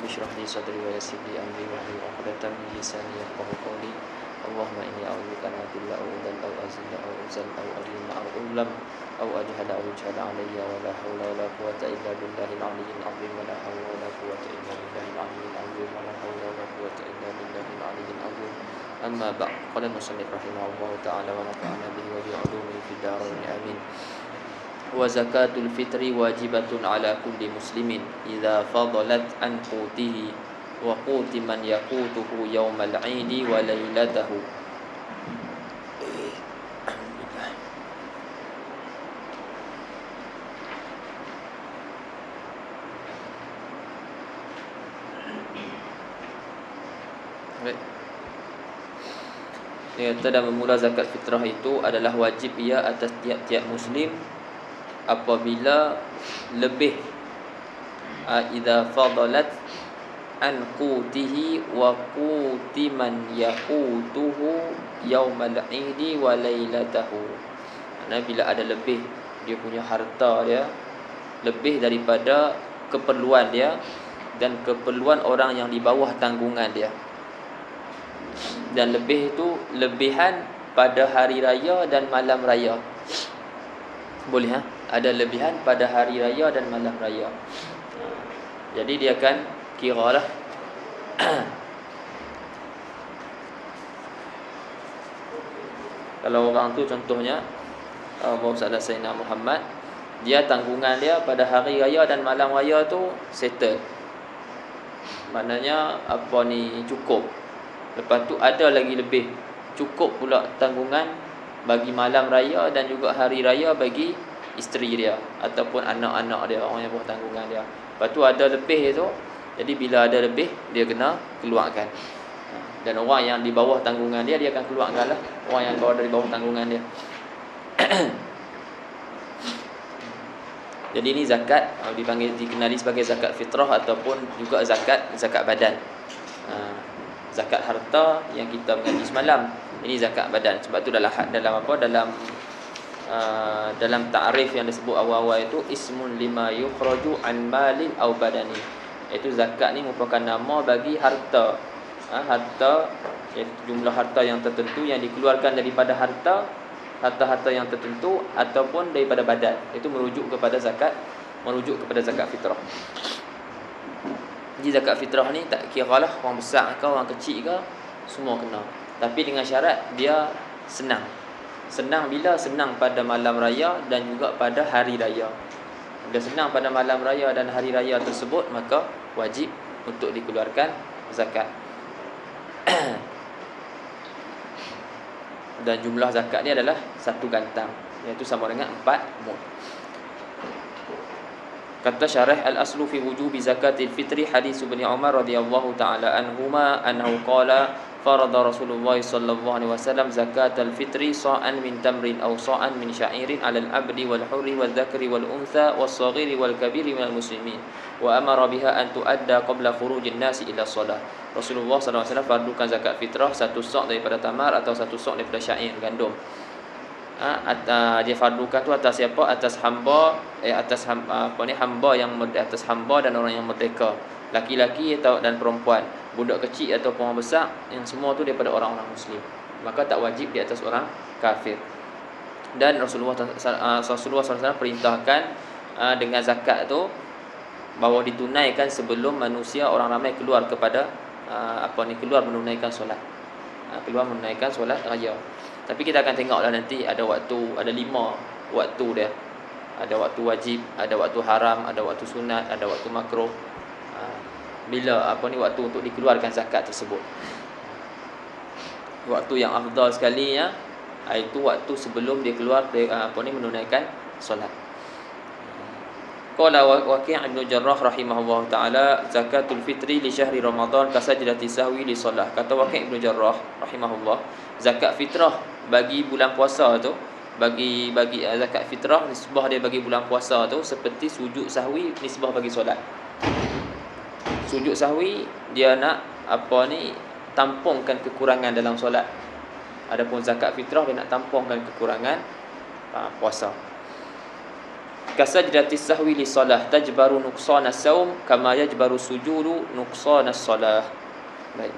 اشرح لي صدري ويسر لي أمري واحلل عقدة من لساني يفقهوا قولي اللهم إني أعوذ بك أن أضل أو أضل أو أزل أو أزل أو أظلم أو أظلم أو أجهل أو يجهل علي ولا حول ولا قوة إلا بالله العلي العظيم ولا حول ولا قوة إلا بالله العلي العظيم ولا حول ولا قوة إلا بالله العلي العظيم. أما بعد، قال المصنف رحمه الله تعالى ونفعنا به وبعلومه في الدارين آمين. وزكاة الفطر واجبة على كل مسلم إذا فضلت عن قوته وقوت من يقوته يوم العيد وليلته. Dia kata dan memula zakat fitrah itu adalah wajib ia atas tiap-tiap muslim apabila lebih idza fadalat an qutihi wa quti man yaqutuhu yaumal idi wa lailatahu. Karena bila ada lebih dia punya harta dia, lebih daripada keperluan dia dan keperluan orang yang di bawah tanggungan dia, dan lebih itu lebihan pada hari raya dan malam raya. Boleh ada lebihan pada hari raya dan malam raya. Jadi dia akan kiralah kalau orang tu contohnya Bapak Ustaz Sayyidina Muhammad, dia tanggungan dia pada hari raya dan malam raya tu settle. Maknanya cukup. Lepas tu ada lagi lebih, cukup pula tanggungan bagi malam raya dan juga hari raya bagi isteri dia ataupun anak-anak dia, orang yang bawah tanggungan dia. Lepas tu ada lebih tu, jadi bila ada lebih dia kena keluarkan. Dan orang yang di bawah tanggungan dia akan keluarkan lah, orang yang dari bawah tanggungan dia. Jadi ini zakat dikenali sebagai zakat fitrah ataupun juga zakat badan. Zakat harta yang kita mengaji semalam, ini zakat badan. Sebab tu dalam ta'rif yang disebut awal-awal itu ismun lima yukhraju an malin aw badani. Itu zakat ni merupakan nama bagi harta. Harta, jumlah harta yang tertentu yang dikeluarkan daripada harta-harta yang tertentu ataupun daripada badan. Itu merujuk kepada zakat fitrah. Jadi zakat fitrah ni tak kiralah orang besar ke orang kecil ke, semua kena. Tapi dengan syarat dia senang. Senang bila? Senang pada malam raya dan juga pada hari raya. Bila senang pada malam raya dan hari raya tersebut, maka wajib untuk dikeluarkan zakat. Dan jumlah zakat ni adalah 1 gantang, iaitu sama dengan 4 mud. Kata syarah al-aslu fi wujubi zakatil fitri hadis Ibnu Umar radhiyallahu taala anhuma annahu qala farada Rasulullah sallallahu alaihi wasallam zakatal fitri sa'an min tamrin aw sa'an min sya'irin 'alal 'abdi wal hurri wal dzakari wal untha was saghiri wal kabiri minal muslimin wa amara biha an tuadda qabla khurujin nasi ila shalah. Rasulullah sallallahu alaihi wasallam fardukan zakat fitrah 1 sa' daripada tamar atau 1 sa' daripada syair gandum. Dia fardukan tu atas siapa? Atas hamba, hamba yang atas hamba dan orang yang merdeka, laki-laki atau dan perempuan, budak kecil atau orang besar, yang semua tu daripada orang-orang muslim. Maka tak wajib di atas orang kafir. Dan Rasulullah SAW perintahkan dengan zakat tu bahawa ditunaikan sebelum manusia orang ramai keluar kepada keluar menunaikan solat. Keluar menunaikan solat raya. Tapi kita akan tengoklah nanti ada 5 waktu dia. Ada waktu wajib, ada waktu haram, ada waktu sunat, ada waktu makruh. Bila waktu untuk dikeluarkan zakat tersebut. Waktu yang afdal sekali itu waktu sebelum dia keluar menunaikan solat. Qala Waqi' Ibn Jarrah rahimahullah ta'ala zakatul fitri li syahri Ramadan kasajdati sahwi li solah. Kata Waqi' Ibn Jarrah rahimahullah, zakat fitrah bagi bulan puasa tu, bagi zakat fitrah nisbah dia bagi bulan puasa tu seperti sujud sahwi nisbah bagi solat. Sujud sahwi dia nak tampungkan kekurangan dalam solat. Adapun zakat fitrah dia nak tampungkan kekurangan puasa. kasajdatis sahwi li salah tajbaru nuqsana saum kama yajbaru sujudu nuqsana salah. Baik.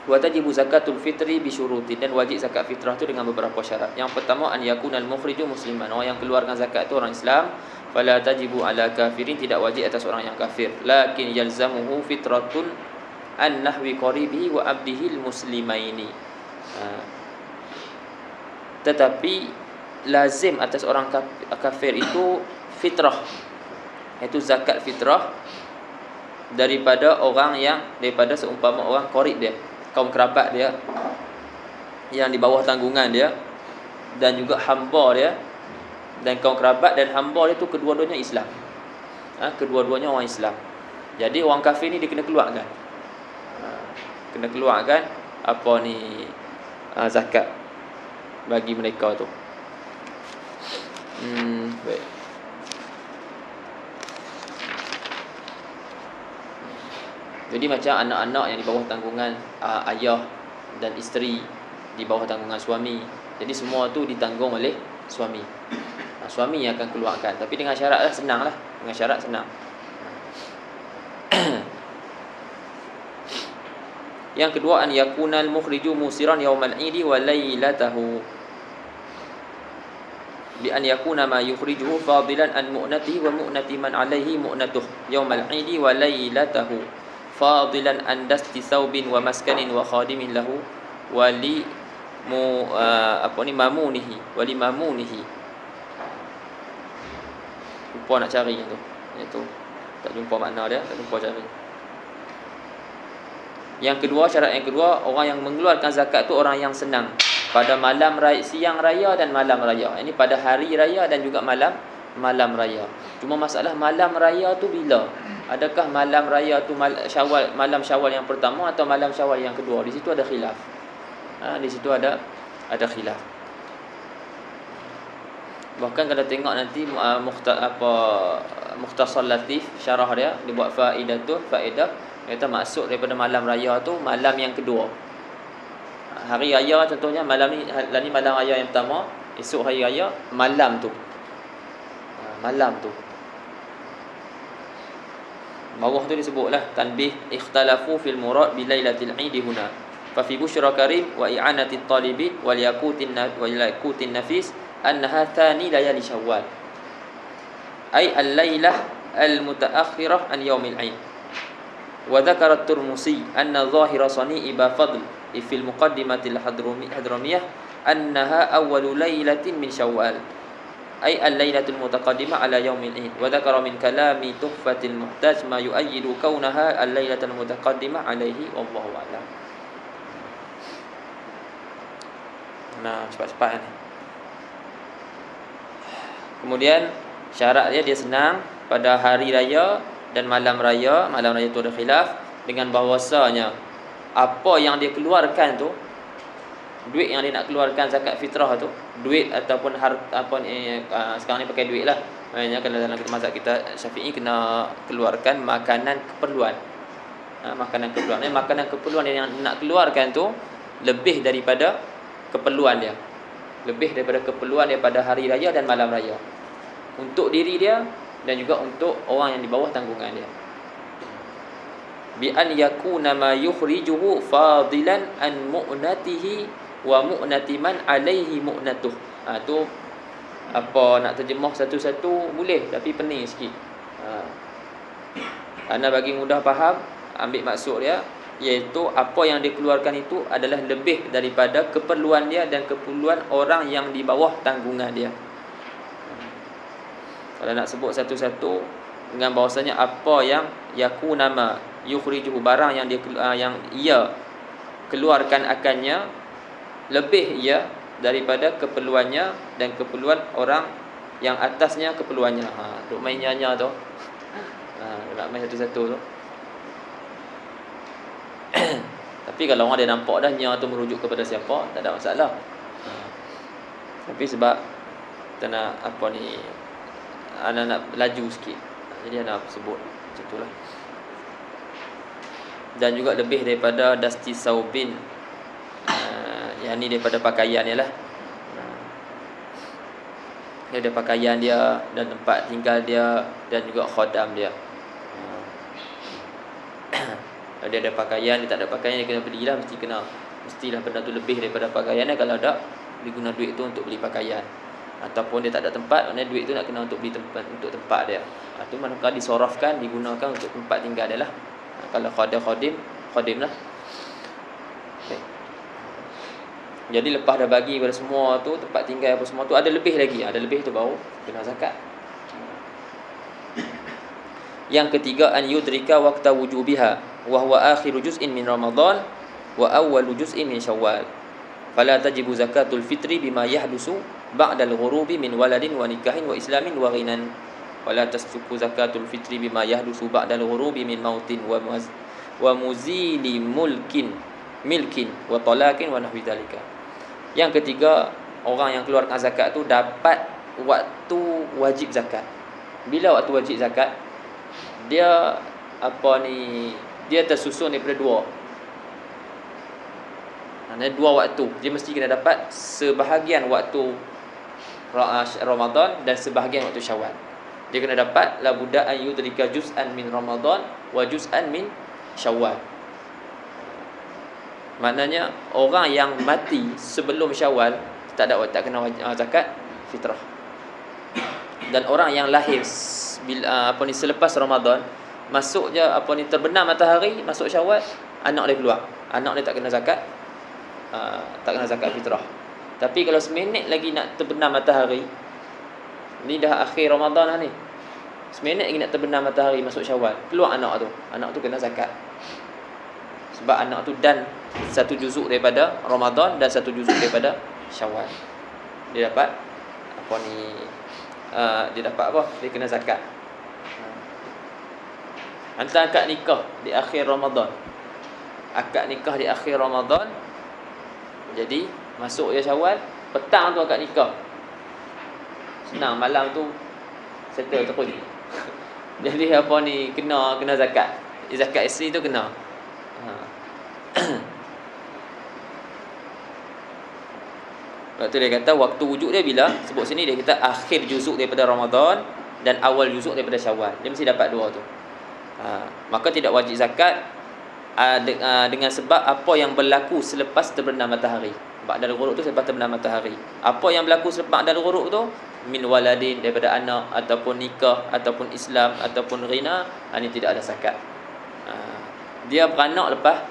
Wa tajibu zakatul fitri bi syurutin, dan wajib zakat fitrah tu dengan beberapa syarat. Yang pertama, an yakunal mukhriju musliman, orang yang keluarkan zakat tu orang Islam. Fala tajibu ala kafirin, tidak wajib atas orang yang kafir. Lakin yalzamuhu fitratun an nahwi qaribihi wa abdihi muslimaini. Tetapi lazim atas orang kafir itu fitrah, iaitu zakat fitrah daripada orang yang, daripada seumpama orang qarib dia, kaum kerabat dia yang di bawah tanggungan dia, dan juga hamba dia. Dan kaum kerabat dan hamba dia tu kedua-duanya Islam. Kedua-duanya orang Islam. Jadi orang kafir ni dia kena keluarkan. Kena keluarkan apa ni, zakat bagi mereka tu. Baik. Jadi macam anak-anak yang di bawah tanggungan ayah dan isteri, di bawah tanggungan suami. Jadi semua tu ditanggung oleh suami. Suami yang akan keluarkan, tapi dengan syarat lah, senang lah. Dengan syarat senang. Yang kedua, an yakunal mukhriju musiran yaumal idi wa lailatahu, bi an yakuna ma yukhrijuhu fadilan an mu'natihi wa mu'nati man alaihi mu'natuh yaumal idi wa lailatahu, fadilan an dasti thawbin wa maskanin wa khadimin lahu wa li mamunihi wa li mamunihi. Lupa nak cari tu. Itu tak jumpa makna dia, tak jumpa cari. Yang kedua, syarat yang kedua, orang yang mengeluarkan zakat tu orang yang senang pada malam raya, siang raya dan malam raya. Ini pada hari raya dan juga malam raya. Cuma masalah malam raya tu bila? Adakah malam raya tu malam Syawal yang pertama atau malam Syawal yang kedua? Di situ ada khilaf. Di situ ada khilaf. Bahkan kalau tengok nanti Mukhtasar Latif syarah dia dibuat faedah, kata maksud daripada malam raya tu malam yang kedua. Hari raya contohnya malam ni malam raya yang pertama, esok hari raya malam tu. Malam tu. Bawah tu disebutlah tanbih ikhtalafu fil murad bi lailatil eid huna. Fa fi busyra karim wa i'anatit talibin wal yaqutin nafis annaha thani layali syawal, ay al-lailah al-mutaakhirah an yaumil aid. Wa dzakara at-Tirmidzi anna zahira sani'i ba fadl fi al-muqaddimati al-hadramiyah annaha awwalu lailatin min syawal, ay al-lailatul mutaqaddimah ala yaumil aid. Wa dzakara min kalami tuhfatil muhtaj ma yu'ayyidu kaunaha al-lailatul mutaqaddimah alaihi wallahu a'lam. Nah, cepat-cepat ni. Kemudian syarat dia senang pada hari raya dan malam raya. Malam raya tu ada khilaf dengan bahawasanya apa yang dia keluarkan tu, duit yang dia nak keluarkan zakat fitrah tu, duit ataupun sekarang ni pakai duit lah. Maknanya kalau dalam mazhab kita Syafi'i kena keluarkan makanan keperluan. Makanan keperluan. Makanan keperluan yang nak keluarkan tu lebih daripada keperluan dia. Lebih daripada keperluan daripada hari raya dan malam raya, untuk diri dia dan juga untuk orang yang di bawah tanggungan dia. Bi an yakuna ma yukhrijuhu fadilan an mu'natihi wa mu'nati man alaihi mu'natuh. Tu apa nak terjemah satu-satu boleh, tapi pening sikit. Ana bagi mudah faham, ambil maksud dia, iaitu apa yang dikeluarkan itu adalah lebih daripada keperluan dia dan keperluan orang yang di bawah tanggungan dia. Kalau nak sebut satu-satu dengan bahawasanya apa yang yakunama yukhrijuhu, barang yang ia keluarkan akannya lebih ia daripada keperluannya dan keperluan orang yang atasnya keperluannya. Duk main nyanya tu. Nak main satu-satu tu. Tapi kalau orang dia nampak dah nya tu merujuk kepada siapa, tak ada masalah. Tapi sebab kita nak anak nak laju sikit, jadi anak sebut macam itulah. Dan juga lebih daripada dasti saubin, yang ni daripada pakaian ni lah. Dia ada pakaian dia dan tempat tinggal dia dan juga khodam dia. Dia ada pakaian, dia tak ada pakaian, dia kena belilah, mestilah benda tu lebih daripada pakaiannya. Kalau tak, dia guna duit tu untuk beli pakaian. Ataupun dia tak ada tempat, maknanya duit tu nak kena untuk beli tempat, untuk tempat dia. Itu manakala disorafkan, digunakan untuk tempat tinggal dia lah. Kalau khadim lah. Okay. Jadi lepas dah bagi pada semua tu, tempat tinggal apa semua tu, ada lebih lagi. Ada lebih tu baru kena zakat. Yang ketiga, an yudrika waqta wujubiha wa huwa akhiru juz'in min Ramadan wa awwalu juz'in min Syawal. Fala tajibu zakatul fitri bima yahdusu ba'da al-ghurubi min waladin wa nikahin wa islamin wa ghinan. Wala tasfuku zakatul fitri bima yahdusu ba'da al-ghurubi min mautin wa muzili milkin wa talaqin wa nahwi dzalika. Yang ketiga, orang yang keluarkan zakat tu dapat waktu wajib zakat. Bila waktu wajib zakat? Dia dia tersusun daripada dua. Dua waktu. Dia mesti kena dapat sebahagian waktu Ramadan dan sebahagian waktu Syawal. Dia kena dapat la budda an yudrika juz'an min Ramadan wa juz'an min Syawal. Maknanya orang yang mati sebelum Syawal tak kena zakat fitrah. Dan orang yang lahir selepas Ramadan, masuk je terbenam matahari, masuk Syawal, anak dia keluar. Anak dia tak kena zakat, tak kena zakat fitrah. Tapi kalau seminit lagi nak terbenam matahari, ni dah akhir Ramadan lah ni, seminit lagi nak terbenam matahari, masuk Syawal, keluar anak tu kena zakat. Sebab anak tu dan satu juzuk daripada Ramadan dan satu juzuk daripada Syawal. Dia dapat dia kena zakat. Antara akad nikah di akhir Ramadan, jadi masuk ya Syawal, petang tu akad nikah, senang, malam tu settle terus. Jadi kena zakat. Zakat isteri tu kena. Waktu dia kata waktu wujud dia bila, sebut sini dia kata akhir juzuk daripada Ramadan dan awal juzuk daripada Syawal. Dia mesti dapat dua tu. Maka tidak wajib zakat dengan sebab apa yang berlaku selepas terbenam matahari. Ba'dal ghurub tu selepas terbenam matahari. Apa yang berlaku selepas ba'dal ghurub tu, min waladin, daripada anak, ataupun nikah, ataupun Islam, ataupun ghina, ini tidak ada zakat. Dia beranak lepas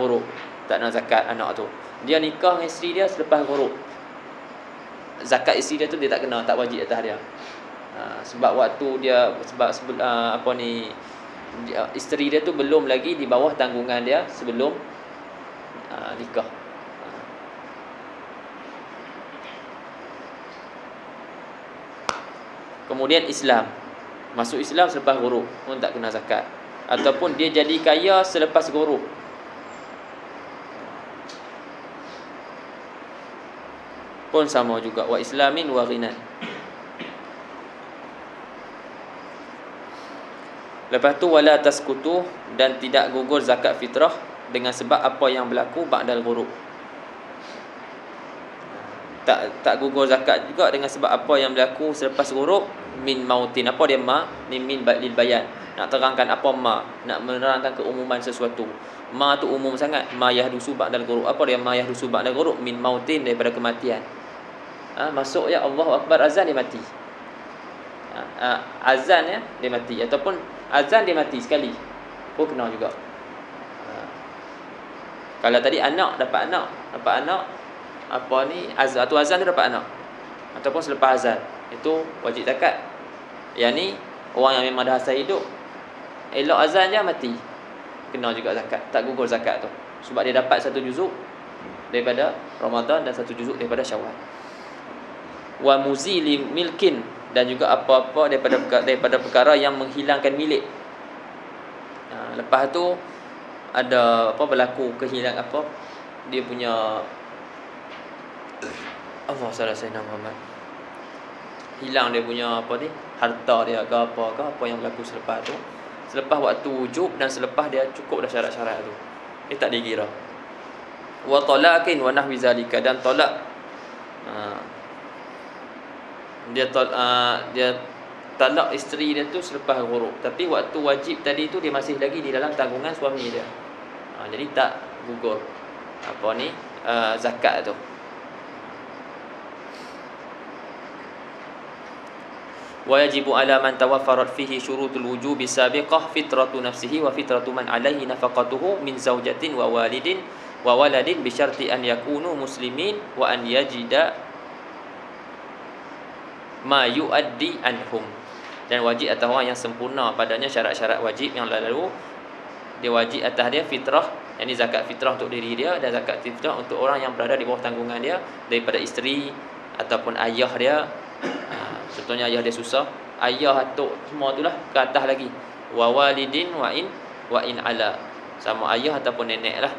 ghurub, tak nak zakat anak tu. Dia nikah dengan isteri dia selepas ghurub, zakat isteri dia tu dia tak kena, tak wajib atas dia. Sebab waktu dia isteri dia tu belum lagi di bawah tanggungan dia sebelum nikah. Kemudian Islam, masuk Islam selepas ghurub pun tak kena zakat. Ataupun dia jadi kaya selepas ghurub, pun sama juga, wa islamin wa ghinan. Lepas tu wala taskutu, dan tidak gugur zakat fitrah dengan sebab apa yang berlaku ba'dal ghurub. Tak gugur zakat juga dengan sebab apa yang berlaku selepas ghurub, min mautin. Apa dia ni min lil bayan, nak terangkan apa nak menerangkan keumuman sesuatu. Tu umum sangat. Ma yahdusu ba'dal ghurub. Apa dia ma yahdusu ba'dal ghurub? Min mautin, daripada kematian. Masuk ya Allahu Akbar, azan dia mati. Azan ya dia mati, ataupun azan dia mati sekali pun kena juga. Kalau tadi dapat anak azan tu dapat anak, ataupun selepas azan, itu wajib zakat. Yang ni orang yang memang dah asal hidup, elok azan je mati, kena juga zakat, tak gugur zakat tu. Sebab dia dapat satu juzuk daripada Ramadan dan satu juzuk daripada Syawal. Wa muzili milkin, dan juga apa-apa daripada perkara yang menghilangkan milik. Lepas tu ada berlaku kehilangan dia punya Allah salah Sayyidina Muhammad, hilang dia punya harta dia ke apa yang berlaku selepas tu, selepas waktu wujub dan selepas dia cukup dah syarat-syarat tu, dia tak dikira. Wa talaqin wa nahwi zalika, dan tolak dia talak isteri dia tu selepas ghurub, tapi waktu wajib tadi tu dia masih lagi di dalam tanggungan suami dia. Jadi tak gugur zakat tu. Wa yajibu ala man tawaffarat fihi syurutul wujubi sabiqah fitratu nafsihi wa fitratu man alaihi nafaqatuhu min zaujatin wa walidin wa waladin bi syarti an yakunu muslimin wa an yajida ma yuaddi anhum. Dan wajib atas orang yang sempurna padanya syarat-syarat wajib yang lalu, dia wajib atas dia fitrah, yakni zakat fitrah untuk diri dia, dan zakat fitrah untuk orang yang berada di bawah tanggungan dia daripada isteri ataupun ayah dia. Contohnya ayah dia susah, ayah, atuk, semua itulah ke atas lagi. Wa walidin wa in ala, sama ayah ataupun nenek lah,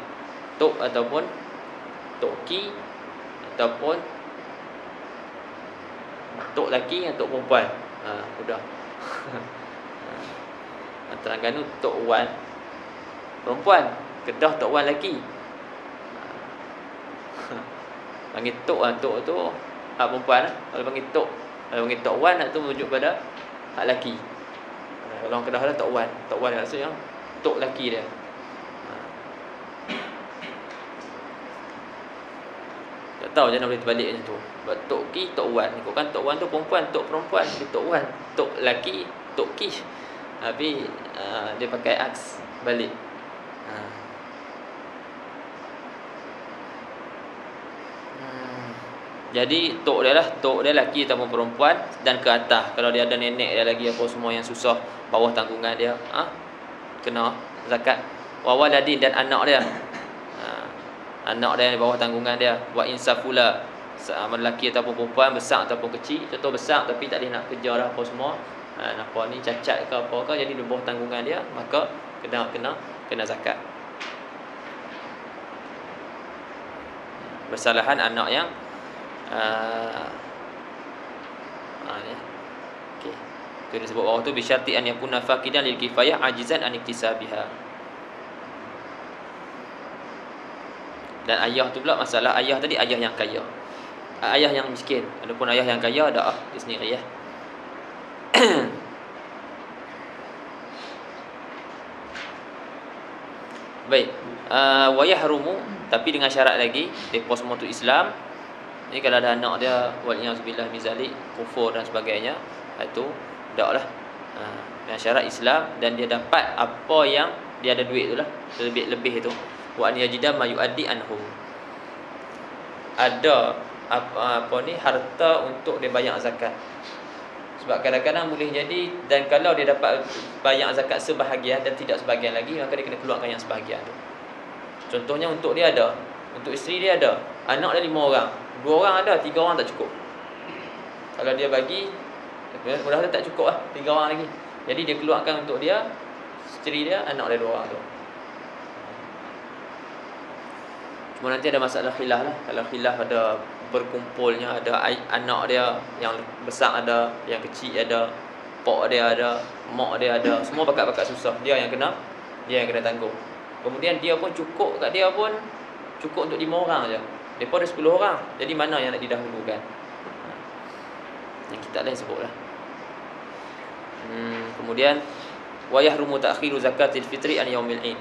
tok ataupun toki, ataupun tok laki atau tok perempuan. Sudah. Terengganu tok wan perempuan, Kedah tok wan laki. Panggil tok tok tu hak perempuan lah. Kalau panggil tok, kalau panggil tok wan tu merujuk pada hak laki. Kalau orang Kedah lah tok wan. Tok wan maksudnya tok laki dia. Tak tahu je nak boleh terbalik macam tu. Sebab tok ki, tok wan. Ikutkan tok wan tu perempuan, tok perempuan, dia tok wan. Tok laki, tok ki. Tapi dia pakai aks balik. Jadi tok dia laki ataupun perempuan, dan ke atas kalau dia ada nenek dia lagi apa semua yang susah bawah tanggungan dia, kena zakat. Wa waladin, dan anak dia, anak dia di bawah tanggungan dia. Wa insafula, sama lelaki ataupun perempuan, besar ataupun kecil. Contoh besar tapi tak boleh nak kerja dah apa semua, nampak ni cacat ke apa ke, jadi di bawah tanggungan dia, maka kena zakat. Bersalahan anak yang ni. Okey. Itu disebut bawah tu bi syarti an yakuna faqidan lil kifayah ajizan an iktisabiha. Dan ayah tu pula, masalah ayah tadi, ayah yang kaya, ayah yang miskin. Adapun ayah yang kaya dah di sini ayah. Baik. Wa yahrumu, tapi dengan syarat lagi, depa semua tu Islam. Ni kalau ada anak dia waliyazubillah min zalik, kufur dan sebagainya, itu taklah. Dengan syarat Islam, dan dia dapat apa yang dia ada duit itulah, lebih itu. Wa an yajida ma yuaddi anhum. Ada apa ni harta untuk dia bayar zakat. Sebab kadang-kadang boleh jadi, dan kalau dia dapat bayar zakat sebahagian dan tidak sebahagian lagi, maka dia kena keluarkan yang sebahagian tu. Contohnya untuk dia ada, untuk isteri dia ada, anak dia 5 orang, 2 orang ada, 3 orang tak cukup. Kalau dia bagi, mudah-mudahan tak cukup lah, 3 orang lagi. Jadi dia keluarkan untuk dia, isteri dia, anak dia 2 orang tu. Cuma nanti ada masalah khilaf lah. Kalau khilaf ada berkumpulnya, ada anak dia yang besar ada, yang kecil ada, pak dia ada, mak dia ada, semua bakat-bakat susah, dia yang kena tanggung. Kemudian dia pun cukup, kat dia pun cukup untuk 5 orang je. Depa ada 10 orang. Jadi mana yang nak didahulukan? Yang kita lain sebutlah. Kemudian wa yahrumu ta'khiru zakatil fitri an yaumil id.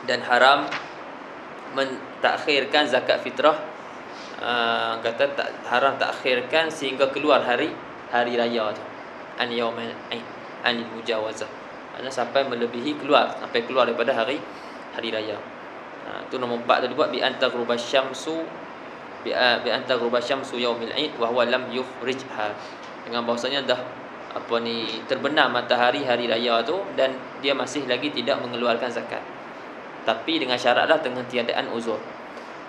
Dan haram mentakhirkan zakat fitrah, haram takhirkan sehingga keluar hari raya tu. An yaumil id, anil mujawazah. Maksudnya sampai melebihi sampai keluar daripada hari raya. Itu nombor 4 tadi buat bi antagruba syamsu yaumil id wa huwa lam yufrijha. Dengan bahasanya dah terbenam matahari hari raya tu dan dia masih lagi tidak mengeluarkan zakat. Tapi dengan syaratlah dengan tiadaan uzur.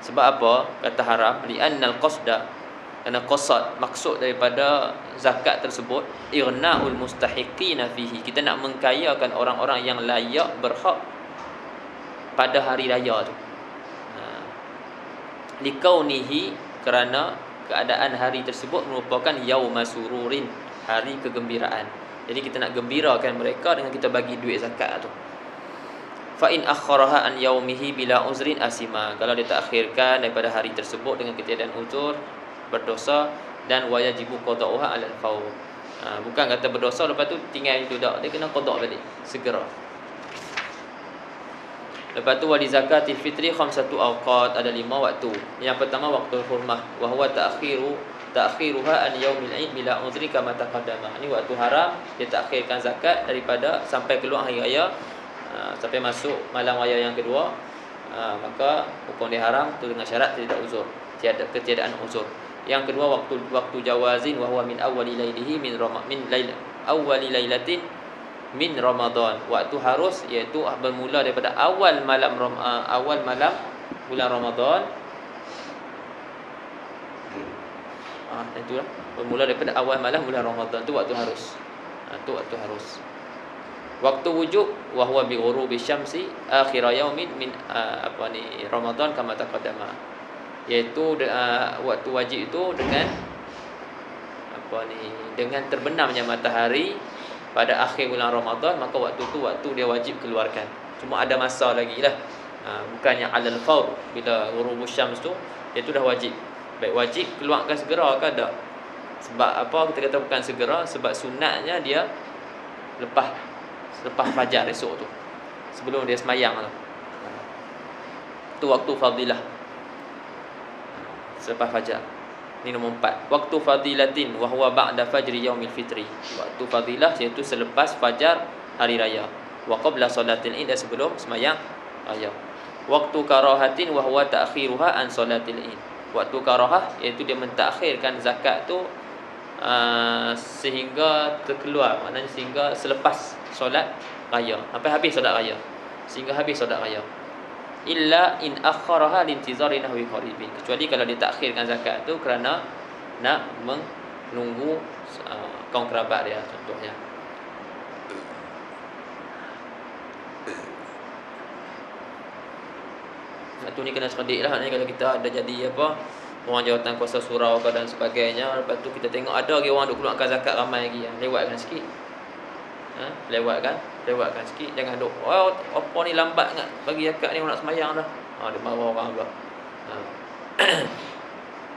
Sebab apa kata haram? Li'annal qasda, kerana qasad, maksud daripada zakat tersebut, irnaul mustahiqina fihi, kita nak mengkayakan orang-orang yang layak berhak pada hari raya tu. Likaunihi, kerana keadaan hari tersebut merupakan yauma sururin, hari kegembiraan. Jadi kita nak gembirakan mereka dengan kita bagi duit zakat tu. Fa in akharaha an yaumihi bila uzrin asima, kalau dia takhirkan daripada hari tersebut dengan ketiadaan uzur, berdosa. dan wajibu qada'uha 'alal fawr. Bukan kata berdosa lepas tu tinggal itu dak, dia kena qada' balik segera. Lepas tu wali zakatil fitri khamsatu awqat, ada 5 waktu. Yang pertama waktu hurmah, wa huwa ta'khiruha an yaumil 'id bila udhri kama taqaddama. Ini waktu haram, dia takhirkan zakat daripada sampai keluar hari raya, sampai masuk malam raya yang kedua. Maka hukum dia haram tu dengan syarat tidak uzur, ketiadaan uzur. Yang kedua waktu jawazin, wa huwa min awwali lailihi min awwali lailatin min Ramadan. Waktu harus iaitu bermula daripada awal malam bulan Ramadan. Itulah bermula daripada awal malam bulan Ramadan, tu waktu harus. Tu waktu harus. Waktu wujub wa huwa bi ghurubi syamsi akhir yaumin min Ramadan kama taqaddama. Iaitu waktu wajib itu dengan dengan terbenamnya matahari pada akhir bulan Ramadan, maka waktu tu waktu dia wajib keluarkan. Cuma ada masa lagi lah. Bukannya alal fawr, bila ghurubus syams tu dia tu dah wajib. Baik wajib keluarkan segera ke tak? Sebab apa kita kata bukan segera? Sebab sunatnya dia lepas fajar esok tu, sebelum dia semayang tu. Tu waktu fadilah selepas fajar. Ini nombor 4. Waktu fadilatin wa huwa ba'da fajri yaumil fitri. Waktu fadilah iaitu selepas fajar hari raya. Wa qabla salatil id, sebelum semayang raya. Waktu karahatin wa huwa ta'khiruha an salatil id. Waktu karahah iaitu dia mentakhirkan zakat tu sehingga terkeluar, maknanya sehingga selepas solat raya, sampai habis solat raya, sehingga habis solat raya. Illa in akharaha lintizari nahwi qaribin, kecuali kalau ditakhirkan zakat tu kerana nak menunggu kaum kerabat dia contohnya. Satu ni kena cerdik lah ni, kalau kita ada jadi orang jawatan kuasa surau dan sebagainya, lepas tu kita tengok ada lagi orang duk keluarkan zakat ramai lagi, lewatkan sikit. Lewatkan sikit, jangan duk apa ni lambat sangat bagi zakat ni, orang nak semayang dah. Dia marah orang pula.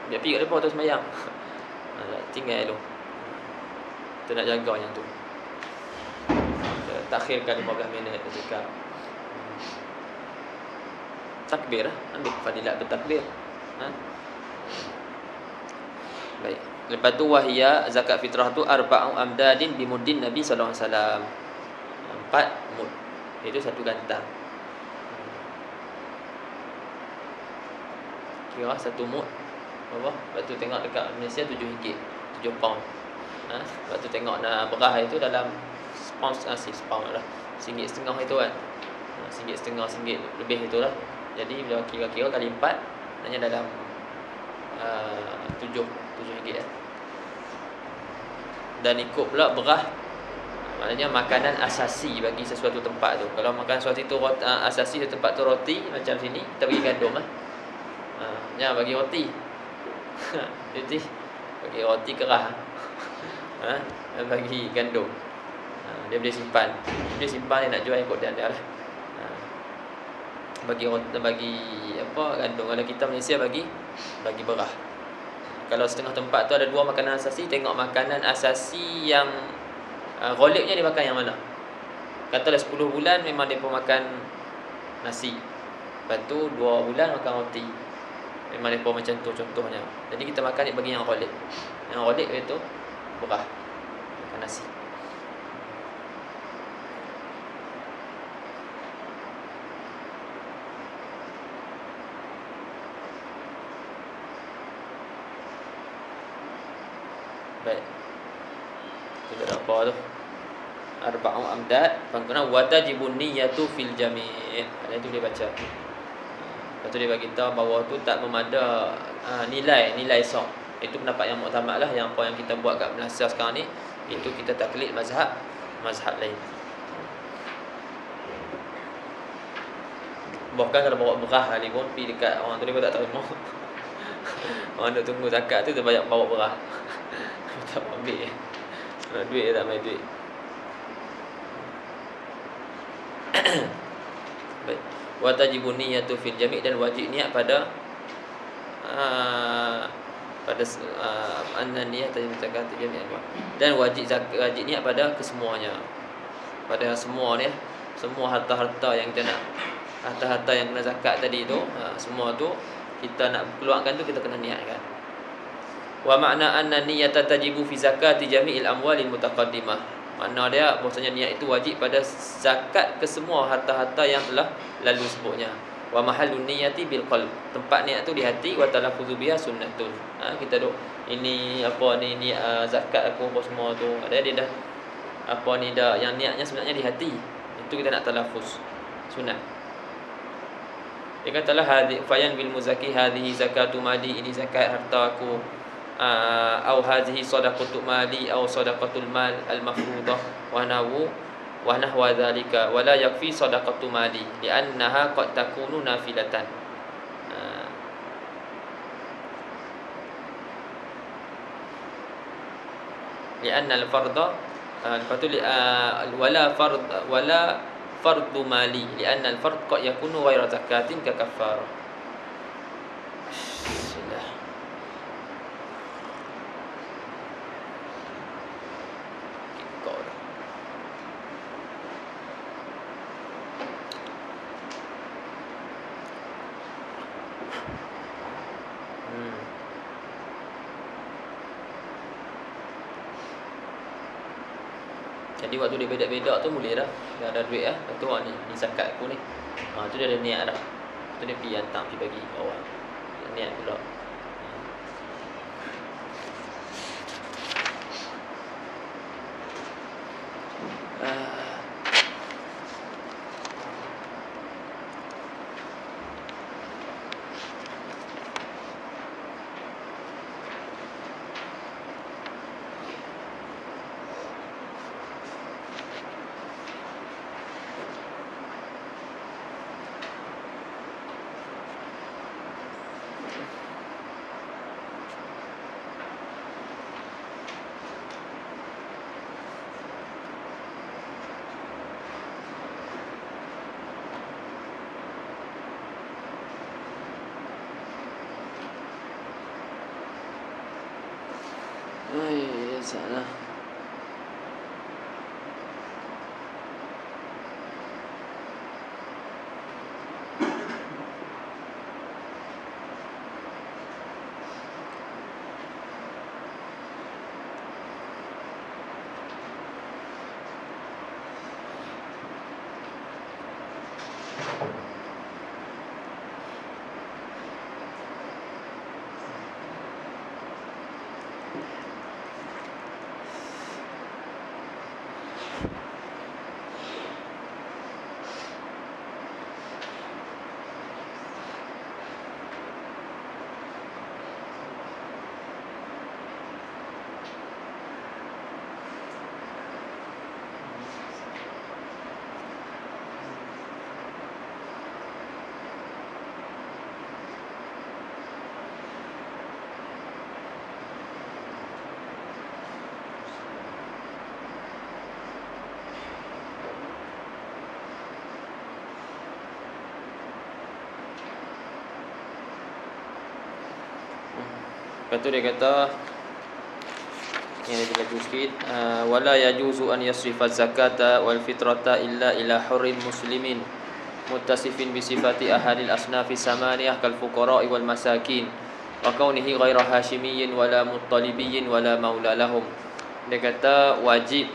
Dia pergi kat depan tu semayang. Tinggal tu. Kita nak jaga yang tu. Takhirkan 15 minit zakat. Takbir lah, ambil fadilat bertakbir. Baik. Lepas tu wahia zakat fitrah tu arba'u amdadin bimuddin Nabi sallallahu alaihi wasallam. 4 mud. Itu satu gantang. Kira satu mud apa? Lepas tu tengok dekat Malaysia RM7, 7 pound. Lepas tu tengok beras itu dalam pound lah, RM1.50 itu kan. RM1.50 lebih itulah. Jadi bila kira-kira kali 4, maknanya dalam RM7 lah. Dan ikut pula beras, maknanya makanan asasi bagi sesuatu tempat tu. Kalau makan sesuatu itu asasi di tempat tu roti, macam sini kita bagi gandum jangan bagi roti. Jadi bagi roti keras. Bagi gandum. Dia boleh simpan. Dia nak jual ikut dia lah. Bagi gandum. Kalau kita Malaysia bagi beras. Kalau setengah tempat tu ada 2 makanan asasi, tengok makanan asasi yang ghalibnya dia makan yang mana. Katalah 10 bulan memang dia pun makan nasi. Lepas tu 2 bulan makan roti. Memang dia pun macam tu contohnya. Jadi kita makan dia bagi yang ghalib. Yang ghalib iaitu beras, makan nasi. Baik. Kita dah apa tu? Arba'u amdad, pangkana watajibun niyyatu fil jami'. Itu dia baca. Lepas tu dia bagi tahu bawah tu tak memada nilai sok. Itu pendapat yang muktamad lah, yang apa yang kita buat kat Malaysia sekarang ni, itu kita taklid mazhab lain. Bahkan kalau bawa beras hari pun pergi dekat orang tu, dia pun tak tahu mau. Orang duk tunggu zakat tu dia banyak bawa beras. Tak ambil. Duit tak main duit. Baik. Wa tajibun niyyatu fil jami' dan wajib niat pada pada anna niyyata zakat jami' al-amwal, dan wajib niat pada kesemuanya, pada semua ni, semua harta-harta yang kita nak, harta-harta yang kena zakat tadi tu, semua tu kita nak keluarkan tu kita kena niatkan. Wa makna anna niyyata tajibu fi zakati jami'il amwalil mutaqaddimah, makna dia bahasanya niat itu wajib pada zakat ke semua harta-harta yang telah lalu sebutnya. Wa mahallun niyyati bil qalb, tempat niat tu di hati. Wa talaffuzu biha sunnatun, kita duk ini apa ni zakat aku apa semua tu, ada dia dah apa ni dah, yang niatnya sebenarnya di hati, itu kita nak talaffuz, sunat. Dia katalah hadhi fayan bil muzaki hadhihi zakatu mali, ini zakat harta aku, au hadhihi sadaqatu mali au sadaqatul mal al mafruḍah wa nahwa dzalika, wa la yakfi sadaqatu mali li'annaha qad takunu nafilatan. Li'anna al-fardha wala fardu mali li'anna al-fard qad yakunu ghayra zakatin ka kaffarah. Bismillah. Jadi waktu dia bedak-bedak tu boleh dah. Dah ada duit dah. Tu ni zakat aku ni. Tu dia ada niat dah. Tu dia pergi hantar, pergi bagi bawah. Niat pula. Salah. Lepas tu dia kata, yang dia lagi sikit, wala yajuzu an yasrifa zakata wal fitrata illa ila hurrin muslimin muttasifin bi sifati ahadil asnafi samaniyah kal fuqara wal masakin wa kaunihi ghaira hashimiyyin wala muttalibiyyin wala maula lahum. Dia kata wajib.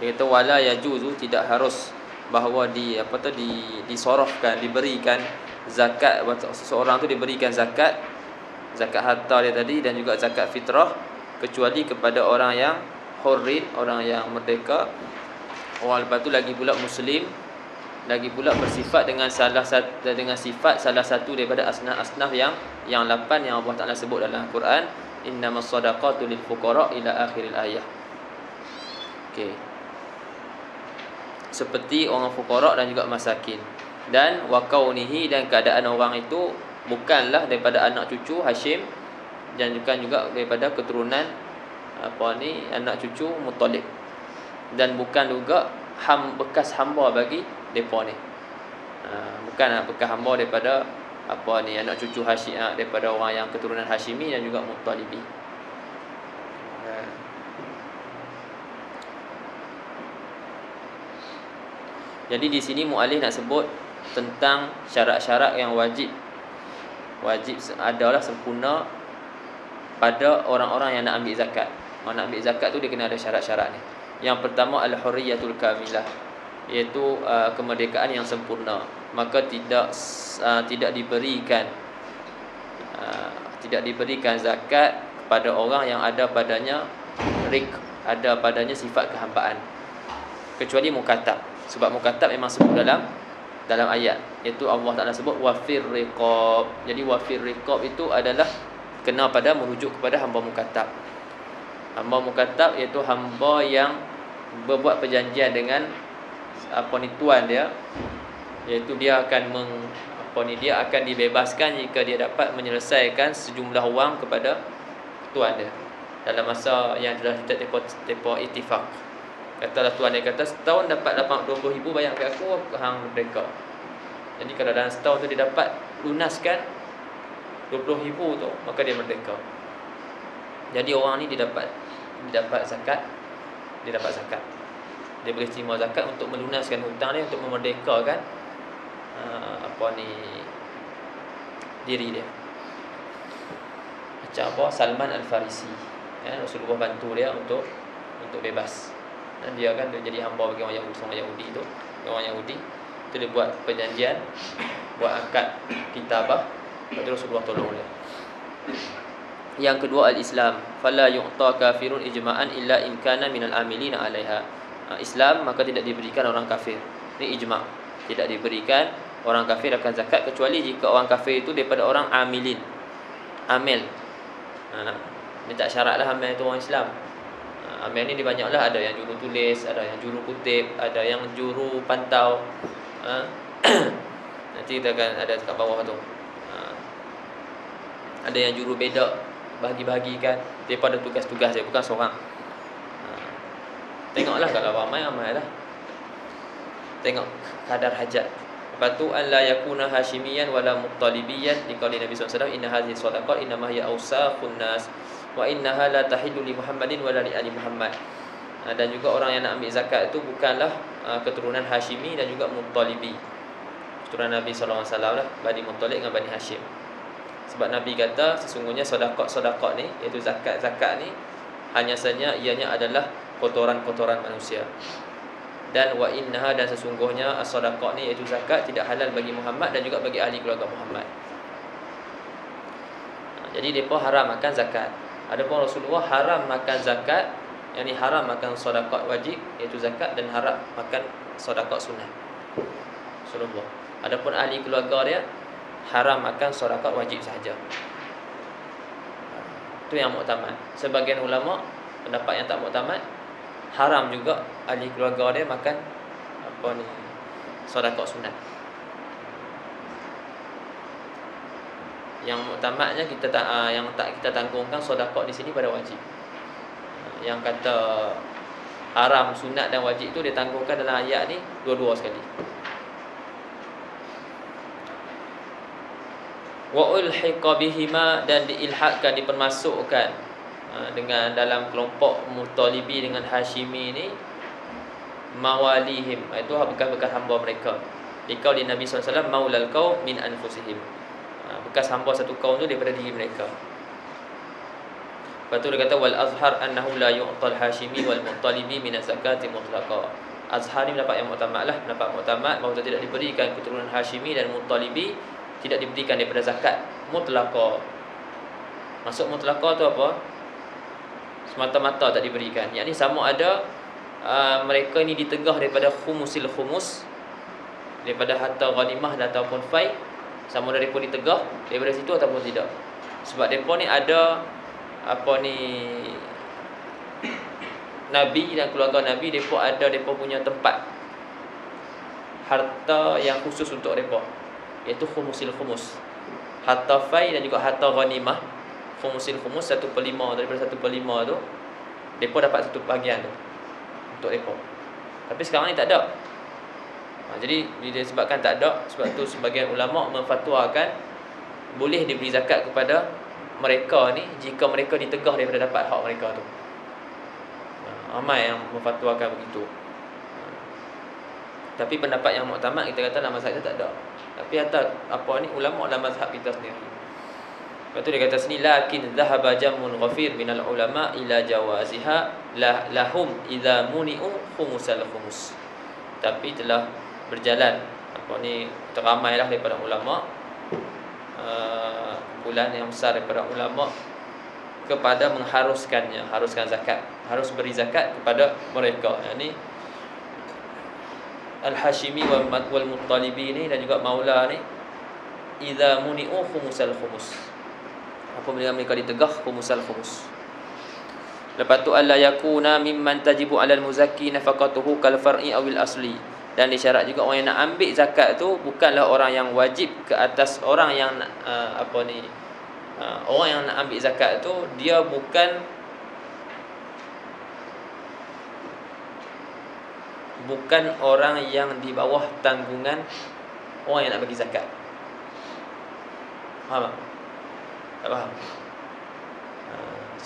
Dia kata wala yajuzu, tidak harus, bahawa disorofkan, diberikan zakat, seseorang tu diberikan zakat harta dia tadi dan juga zakat fitrah, kecuali kepada orang yang hurrin, orang yang merdeka, orang lepas tu lagi pula muslim, lagi pula bersifat dengan sifat salah satu daripada asnaf yang 8 yang Allah Taala sebut dalam Al-Quran, innamas sadaqatu lil fuqara ila akhiril ayah. Okey. Seperti orang fuqara dan juga masakin. Dan wa kaunihi, dan keadaan orang itu bukanlah daripada anak cucu Hashim, dan juga daripada keturunan anak cucu Muttalib, dan bukan juga bekas hamba bagi depa ni. Bukan bekas hamba daripada anak cucu Hashim, daripada orang yang keturunan Hashimi dan juga Muttalibi. Jadi di sini muallif nak sebut tentang syarat-syarat yang wajib adalah sempurna pada orang-orang yang nak ambil zakat. Orang nak ambil zakat tu dia kena ada syarat-syarat ni. Yang pertama al-hurriyatul kamilah, iaitu kemerdekaan yang sempurna. Maka tidak diberikan zakat kepada orang yang ada padanya sifat kehambaan, kecuali mukatab. Sebab mukatab memang sebut dalam ayat, iaitu Allah Taala sebut wafir riqab. Jadi wafir riqab itu adalah kena pada merujuk kepada hamba mukatab. Hamba mukatab iaitu hamba yang berbuat perjanjian dengan tuan dia, iaitu dia akan dia akan dibebaskan jika dia dapat menyelesaikan sejumlah wang kepada tuan dia dalam masa yang telah tempoh ittifaq. Katalah tuan dia kata setahun dapat 20,000 bayar ke aku, hang merdeka. Jadi kalau dalam setahun tu dia dapat lunaskan 20,000 tu, maka dia merdeka. Jadi orang ni dia dapat zakat. Dia boleh terima zakat untuk melunaskan hutang dia, untuk memerdekakan diri dia. Macam Salman Al-Farisi, Rasulullah bantu dia untuk bebas. Dan dia kan dia jadi hamba bagi orang Yahudi tu. Orang Yahudi tu dia buat perjanjian, buat akad kitabah, lepas tu Rasulullah tolong dia. Yang kedua al-Islam, fala yu'ta kafirun ijma'an illa in kana minal amilina 'alaiha. Islam maka tidak diberikan orang kafir. Ini ijma'. Tidak diberikan orang kafir akan zakat kecuali jika orang kafir itu daripada orang amilin. Amil. Ini tak syaratlah amil itu orang Islam. Amil ni dia banyaklah, ada yang juru tulis, ada yang juru kutip, ada yang juru pantau. Nanti kita akan ada kat bawah tu. Ada yang juru bedak, bahagi-bahagikan. Daripada tugas-tugas dia, bukan seorang. Tengoklah kalau ramai lah. Tengok kadar hajat. Lepas tu an la yakuna hashimiyan wala muttalibiyan, liqauli Nabi SAW, inna hadhihi shadaqah innama hiya awsaqun nas wa innaha la tahillu li Muhammadin wala li ali Muhammad. Dan juga orang yang nak ambil zakat itu bukanlah keturunan Hashimi dan juga Muttalibi. Keturunan Nabi SAW lah, Bani Muttalib dengan Bani Hashim. Sebab Nabi kata sesungguhnya sedekah ni, iaitu zakat ni hanya saja ianya adalah kotoran-kotoran manusia. Dan wa innaha, dan sesungguhnya as-sadaqah ni iaitu zakat tidak halal bagi Muhammad dan juga bagi ahli keluarga Muhammad. Jadi mereka haram makan zakat. Adapun Rasulullah haram makan zakat, yakni haram makan sedekah wajib iaitu zakat, dan haram makan sedekah sunat. Rasulullah. Adapun ahli keluarga dia haram makan sedekah wajib sahaja. Itu yang muktamad. Sebagian ulama pendapat yang tak muktamad, haram juga ahli keluarga dia makan sedekah sunat. Yang muktamadnya kita kita tanggungkan sedekah di sini pada wajib. Yang kata haram, sunat dan wajib itu dia tanggungkan dalam ayat ni dua-dua sekali. Wa ulhiqa bihima, dan diilhaqkan, dipermasukkan dengan dalam kelompok Muttalibi dengan Hashimi ni mawalihim, itu bekas-bekas hamba mereka. Liqauli Nabi SAW, maulal qaum min anfusihim, bekas hamba satu kaum tu daripada diri mereka. Lepas tu dia kata wal azhar annahu la yu'tal Hashimi wal Muttalibi min zakati mutlaqa. Azhar ni pendapat yang muktamad lah, pendapat muktamad bahawa tidak diberikan keturunan Hashimi dan Muttalibi, tidak diberikan daripada zakat mutlaqa. Maksud mutlaqa tu apa? Semata-mata tak diberikan. Yang ni sama ada mereka ni ditegah daripada khumusil khumus, daripada harta ghanimah ataupun fai, sama ada mereka ditegah daripada situ ataupun tidak. Sebab mereka ni ada Nabi dan keluarga Nabi, mereka punya tempat harta yang khusus untuk mereka, iaitu khumusil khumus. Harta fai dan juga harta ghanimah, khumusil khumus 1/5, daripada 1/5 tu mereka dapat satu bahagian tu untuk mereka. Tapi sekarang ni tak ada. Jadi disebabkan tak ada, sebab tu sebagian ulama memfatwakan boleh diberi zakat kepada mereka ni jika mereka ditegah daripada dapat hak mereka tu. Ramai yang memfatwakan begitu. Tapi pendapat yang muktamad kita kata dalam mazhab kita tak ada. Tapi atas apa ni ulama dalam mazhab kita sendiri. Lepas tu dia kata sini lakin dhahaba jamun ghafir minal ulama ila jawaziha lahum idza muni'u khumusal khumus. Tapi telah berjalan apa ni teramailah daripada ulama kumpulan yang besar daripada ulama kepada mengharuskannya, haruskan zakat, harus beri zakat kepada mereka. Yakni Al-Hashimi wal Muttalibi ni dan juga Maula ni idza muni'u khumusal khumus. Apabila mereka ditegah khumusal khumus. Lepas tu alla yakuna mimman tajibu 'alal muzakki nafaqatuhu kal far'i awil asli. Dan disyarat juga orang yang nak ambil zakat tu bukanlah orang yang wajib ke atas orang yang orang yang nak ambil zakat tu dia bukan orang yang di bawah tanggungan orang yang nak bagi zakat. Faham tak? Tak faham?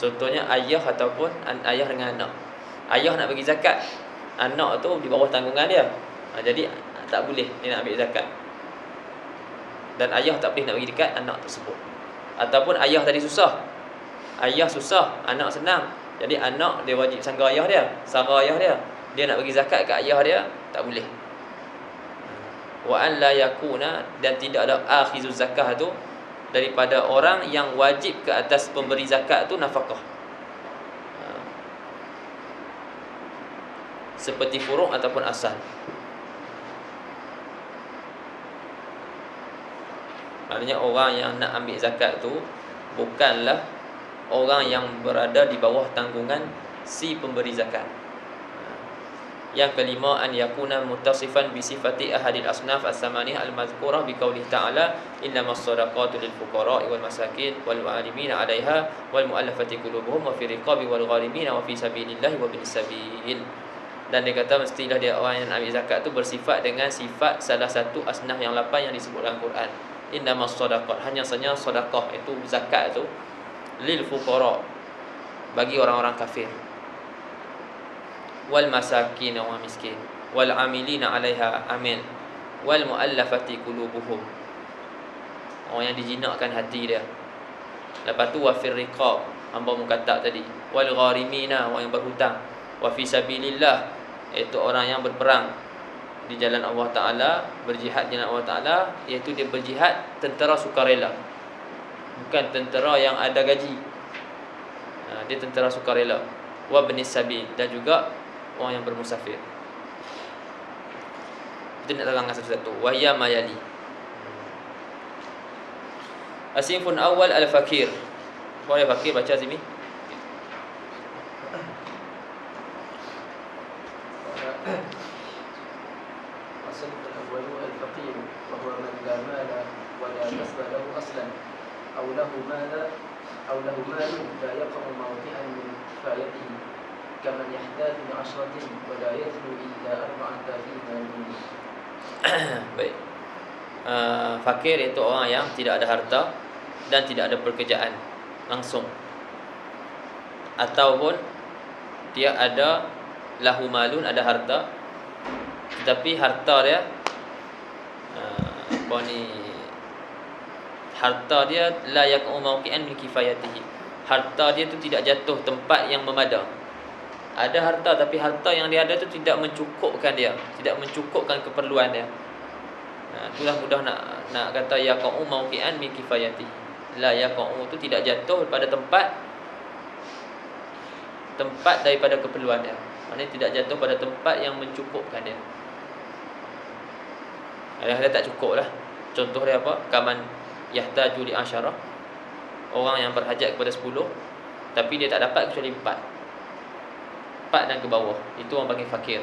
Contohnya ayah ataupun ayah dengan anak. Ayah nak bagi zakat, anak tu di bawah tanggungan dia. Jadi tak boleh dia nak ambil zakat. Dan ayah tak boleh nak bagi zakat anak tersebut. Ataupun ayah tadi susah. Ayah susah, anak senang. Jadi anak dia wajib sangga ayah dia, sara ayah dia. Dia nak bagi zakat kat ayah dia, tak boleh. Wa an la yakuna, dan tidak ada akhizuz zakah tu daripada orang yang wajib ke atas pemberi zakat tu nafkah. Seperti furu' ataupun asal. Maknanya orang yang nak ambil zakat tu bukanlah orang yang berada di bawah tanggungan si pemberi zakat. Yang kelima, an yakuna muttasifan bi sifati ahadil asnaf as-samanih al-mazkurah bi qoulih ta'ala innamas shadaqatu lil fuqara'i wal masakin wal 'alimin 'alaiha wal mu'allafati qulubuhum wa fi riqabi wal gharimin wa fi sabilillahi wa bin sabil. Dan dia kata mestilah dia orang yang ambil zakat tu bersifat dengan sifat salah satu asnaf yang 8 yang disebut dalam Quran. Innamas shadaqat, hanya saja sedekah itu zakat tu lil fuqara, bagi orang-orang kafir, wal masakin, orang miskin, wal amilina 'alaiha, amil, wal muallafati qulubuhum, orang yang dijinakkan hati dia. Lepas tu wa fir riqab, hamba mukatab tadi, wal gharimina, orang yang berhutang, wa fi sabilillah, iaitu orang yang berperang di jalan Allah Ta'ala, berjihad di jalan Allah Ta'ala, iaitu dia berjihad tentera sukarela, bukan tentera yang ada gaji. Dia tentera sukarela. Wa bin sabil, dan juga orang yang bermusafir. Kita nak terangkan satu-satu. Wahya mayali. Asinfun awal al-fakir. Boleh fakir baca sini. الصنف الأول الفقير وهو من لا مال ولا كسب له أصلا أو له مال لا يقع موضعا من كفايته كمن يحتاج لعشرة ولا يثنو إلا 4 في ماله. Baik. Fakir itu orang yang tidak ada harta dan tidak ada pekerjaan langsung, ataupun dia ada lahu malun, ada harta, tetapi harta dia harta dia la yaqu mawqi'an min kifayatihi, harta dia tu tidak jatuh tempat yang memada. Ada harta tapi harta yang dia ada tu tidak mencukupkan dia, tidak mencukupkan keperluan dia. Itulah mudah nak kata yaqu mawqi'an min kifayatihi. La yaqu tu tidak jatuh pada tempat daripada keperluan dia. Maknanya tidak jatuh pada tempat yang mencukupkan dia. Dia tak cukup lah. Contoh dia apa? Kaman yahtaju li asyarah, orang yang berhajat kepada 10, tapi dia tak dapat kecuali 4 dan ke bawah, itu orang panggil fakir.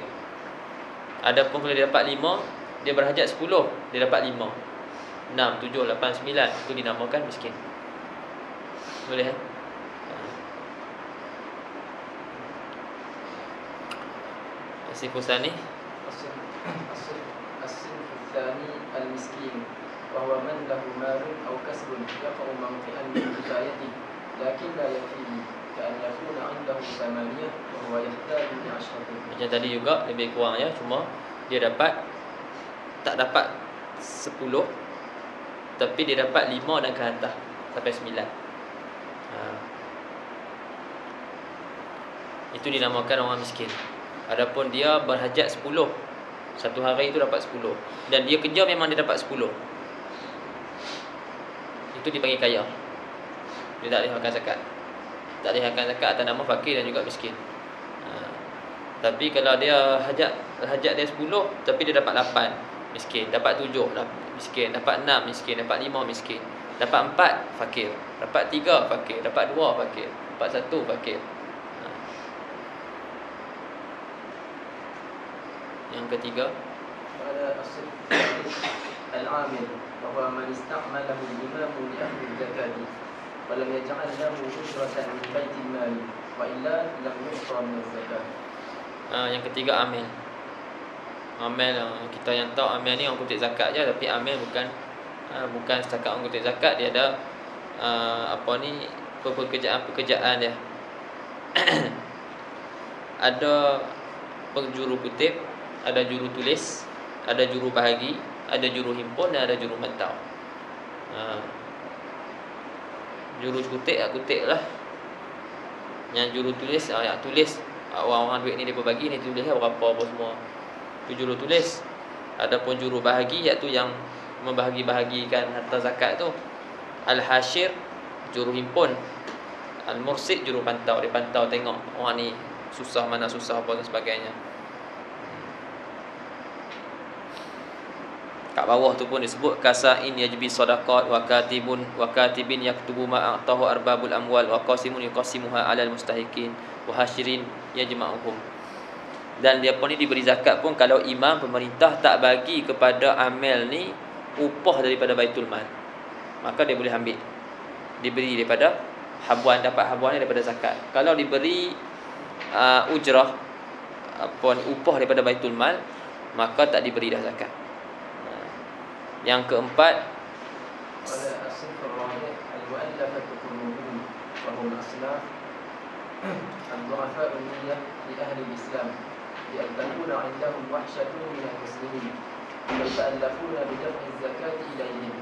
Adapun kalau dia dapat 5, dia berhajat 10, dia dapat 5, 6, 7, 8, 9, itu dinamakan miskin. Boleh Sifusani الصنف الثاني المسكين وهو من له مال أو كسب يقع موطئا من كفايته لكن لا يكفيه كأن يكون عنده 8 وهو يحتاج ل10. Macam tadi juga lebih kurang ya, cuma dia tak dapat 10, tapi dia dapat 5 dan ke atas sampai 9. Itu dinamakan orang miskin. Adapun dia berhajat 10, satu hari itu dapat 10, dan dia kerja memang dia dapat 10, itu dipanggil kaya. Dia tak boleh makan zakat. Tak boleh makan zakat atas nama fakir dan juga miskin. Tapi kalau dia hajat dia 10, tapi dia dapat 8, miskin. Dapat 7, miskin. Dapat 6, miskin. Dapat 5, miskin. Dapat 4, fakir. Dapat 3, fakir. Dapat 2, fakir. Dapat 1, fakir. Yang ketiga, العامل وهو من استعمله الإمام لأخذ الزكاة ولم يجعل له أجرة من بيت المال وإلا لم يعطى من الزكاة. Yang ketiga, amil. Amil, kita yang tahu amil ni orang kutip zakat je, tapi amil bukan setakat orang kutip zakat, dia ada pekerjaan dia. Ada penjuru kutip, ada juru tulis, ada juru bahagi, ada juru himpun dan ada juru mantau. Juru kutip lah. Yang juru tulis, yang tulis orang-orang duit ni dia bagi ni, tulis berapa apa semua. Itu juru tulis. Adapun juru bahagi, iaitu yang membahagi-bahagikan harta zakat tu. Al-Hashir, juru himpun. Al-Mursid, juru pantau. Dia pantau tengok orang ni susah mana susah apa dan sebagainya. Kat bawah tu pun disebut kasain yajbi sadaqat wa katibin yaktubu ma atahu arbabul amwal wa qasimun yuqasimuha 'alal mustahiqin wa hasyirin yajma'uhum. Dan dia pun ni diberi zakat pun kalau imam pemerintah tak bagi kepada amil ni upah daripada Baitul Mal, maka dia boleh ambil, diberi daripada habuan, dapat habuan ni daripada zakat. Kalau diberi ujrah upah daripada Baitul Mal, maka tak diberi dah zakat. Yang keempat, الضعفاء النية لأهل الإسلام بأن تكون عندهم وحشة من المسلمين فيتألفون بدفع الزكاة إليهم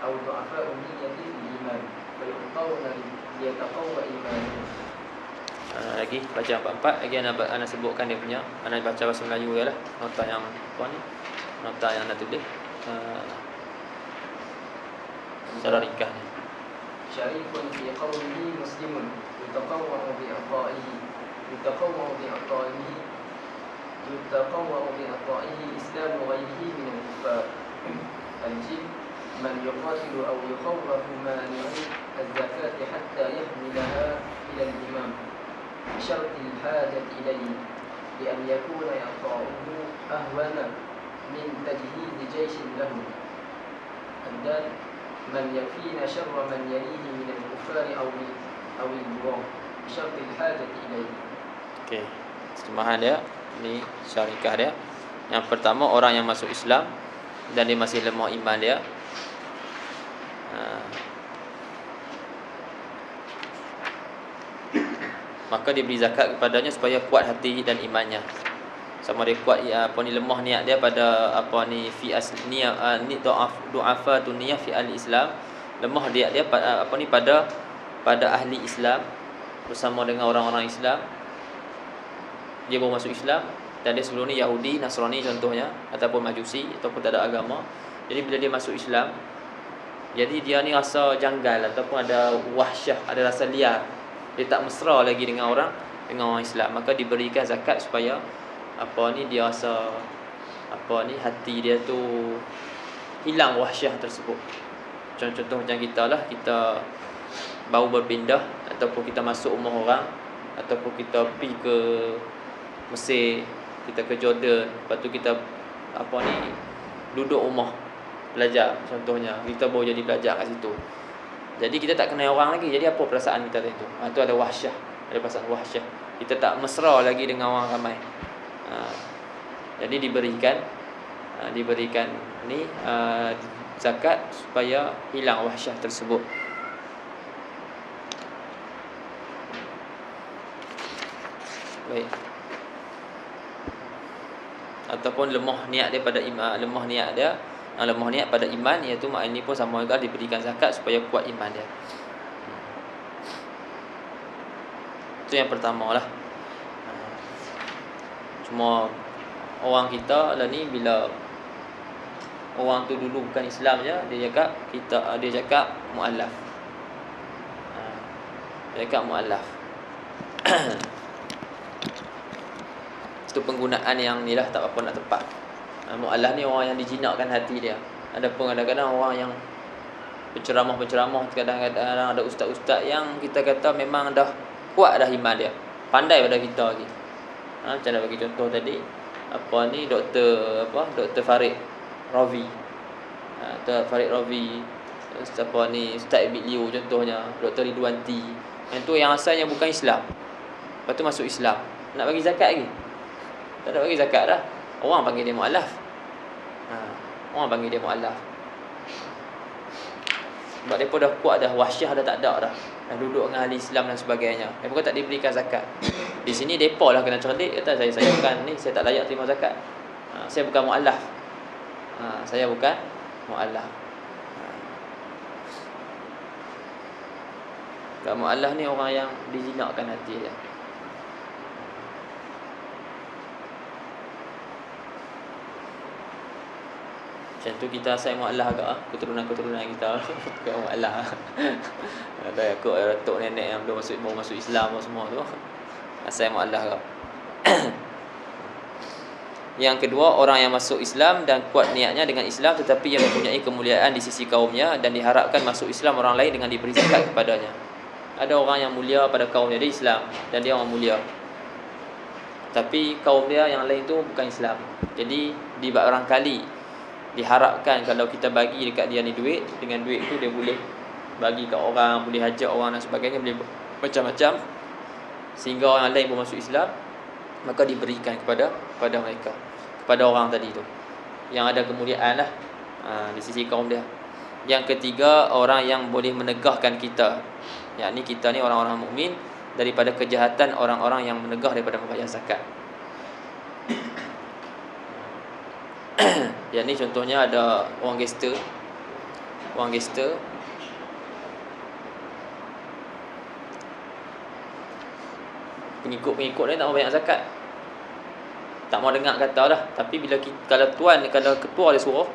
أو ضعفاء النية في الإيمان فيعطون ليتقوى إيمانهم. Lagi baca empat lagi anak sebutkan dia punya, anak baca bahasa Melayu je lah, nota yang nota yang nak tulis secara ringkasnya. شريف في قوله مسلم يتطوع بعطائه إسلام غيره من الكفار. الجيم من يقاتل أو يخوف مانع الزكاة حتى يحملها إلى الإمام بشرط الحاجة إليه لأن يكون إعطاؤه أهون من تجهيز جيش له. الدال من يكفينا شر من يليه من الكفار أو البغاة بشرط الحاجة إليه. Okey, terjemahan dia ni syarikah dia. Yang pertama, orang yang masuk Islam dan dia masih lemah iman dia, maka diberi zakat kepadanya supaya kuat hati dan imannya. Sama dia kuat lemah niat dia pada fi asniyah ni du'afa dunia fi al-Islam, lemah dia pada ahli Islam, bersama dengan orang-orang Islam. Dia baru masuk Islam dan dia sebelum ni Yahudi, Nasrani contohnya, ataupun Majusi, ataupun tak ada agama. Jadi bila dia masuk Islam, jadi dia ni rasa janggal ataupun ada wahsyah, ada rasa liar. Dia tak mesra lagi dengan orang Islam, maka diberikan zakat supaya dia rasa hati dia tu hilang wahsyah tersebut. Contoh macam kita lah, kita baru berpindah ataupun kita masuk rumah orang, ataupun kita pergi ke Mesir, kita ke Jordan, lepas tu kita duduk rumah belajar contohnya, kita baru jadi belajar kat situ. Jadi kita tak kenal orang lagi, jadi apa perasaan kita tu? Tu ada wahsyah, ada perasaan wahsyah. Kita tak mesra lagi dengan orang ramai. Jadi diberikan ni zakat supaya hilang wahsyah tersebut. Baik. Ataupun lemah niat daripada iman, lemah niat dia, lemah niat pada iman, iaitu mak ini pun sama juga diberikan zakat supaya kuat iman dia. Itu yang pertama lah. Cuma orang kita lah ni, bila orang tu dulu bukan Islam je, dia cakap mu'allaf. Dia cakap mu'allaf. Itu penggunaan yang ni lah, tak apa nak tepat. Mu'allaf ni orang yang dijinakkan hati dia. Ada pun kadang-kadang orang yang penceramah-penceramah, kadang-kadang ada ustaz-ustaz yang kita kata memang dah kuat dah iman dia, pandai pada kita lagi. Macam nak bagi contoh tadi, Dr. Farid Ravi. Dr. Farid Ravi, Ustaz Ibn Liu contohnya, Dr. Ridwanti. Yang tu yang asalnya bukan Islam, lepas tu masuk Islam, nak bagi zakat lagi. Tak nak bagi zakat dah. Orang panggil dia mu'allaf. Orang panggil dia mu'allaf. Sebab mereka dah kuat dah, wahsyah dah tak ada dah. Dah duduk dengan ahli Islam dan sebagainya. Mereka tak diberikan zakat. Di sini mereka lah kena cerdik. Kata saya bukan ni, saya tak layak terima zakat. Saya bukan mu'allaf. Saya bukan mu'allaf. Mu'allaf ni orang yang dijinakkan hati dia. Macam tu kita asal mu'allaf agak, keturunan-keturunan kita ke mu'allaf. Ada ikut datuk nenek yang baru masuk Islam semua tu, asal mu'allaf agak. Yang kedua, orang yang masuk Islam dan kuat niatnya dengan Islam, tetapi yang mempunyai kemuliaan di sisi kaumnya, dan diharapkan masuk Islam orang lain dengan diberi zakat kepadanya. Ada orang yang mulia pada kaumnya, dia Islam dan dia orang mulia, tapi kaum dia yang lain tu bukan Islam. Jadi barangkali diharapkan kalau kita bagi dekat dia ni duit, dengan duit tu dia boleh bagi kat orang, boleh hajat orang dan sebagainya, boleh macam-macam, sehingga orang lain pun masuk Islam, maka diberikan kepada mereka, kepada orang tadi tu yang ada kemuliaan lah di sisi kaum dia. Yang ketiga, orang yang boleh menegahkan kita, yakni kita ni orang-orang mukmin, daripada kejahatan orang-orang yang menegah daripada membayar zakat. Yang ni contohnya ada orang gangster. Pengikut-pengikut dia tak mau banyak zakat, tak mau dengar kata dah. Tapi kalau ketua dia suruh,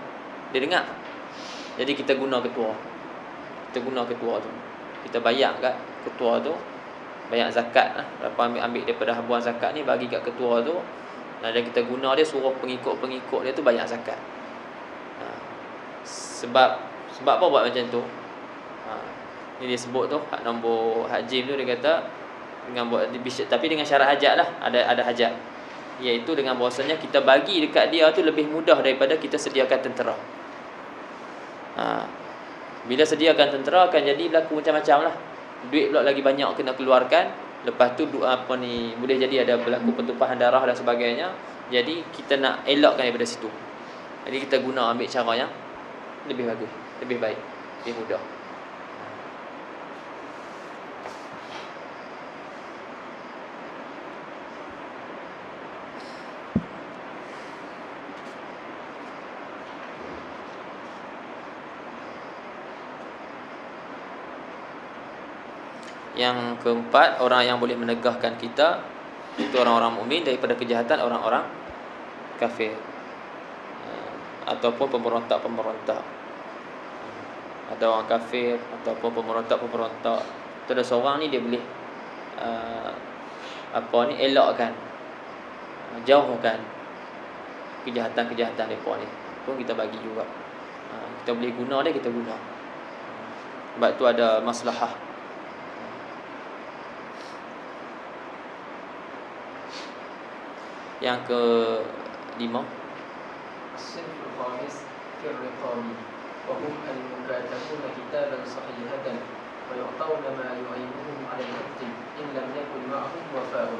dia dengar. Jadi kita guna ketua tu, kita bayar kat ketua tu, banyak zakat lah. Lepas ambil daripada habuan zakat ni, bagi kat ketua tu, dan kita guna dia, suruh pengikut-pengikut dia tu bayar zakat. Sebab apa buat macam tu? Ni dia sebut tu, hak nombor hak Jim tu, dia kata dengan buat tapi dengan syarat hajat lah, ada hajat, iaitu dengan bahasanya kita bagi dekat dia tu lebih mudah daripada kita sediakan tentera. Bila sediakan tentera akan jadi berlaku macam-macam lah. Duit pula lagi banyak kena keluarkan. Lepas tu boleh jadi ada berlaku pertumpahan darah dan sebagainya. Jadi kita nak elakkan daripada situ. Jadi kita guna ambil cara yang lebih bagus, lebih baik, lebih mudah. Yang keempat, orang yang boleh menegahkan kita, itu orang-orang mukmin daripada kejahatan orang-orang kafir ataupun pemberontak-pemberontak. Ada orang kafir ataupun pemberontak-pemberontak, itu ada seorang ni dia boleh elakkan, jauhkan kejahatan-kejahatan mereka ni, pun kita bagi juga. Kita boleh guna dia, kita guna. Sebab tu ada maslahah. Yang ke-5, الصنف الخامس في الرقاب وهم المكاتبون كتابا صحيحة ويعطون ما يعينهم على الحفظ إن لم يكن معهم وفاء،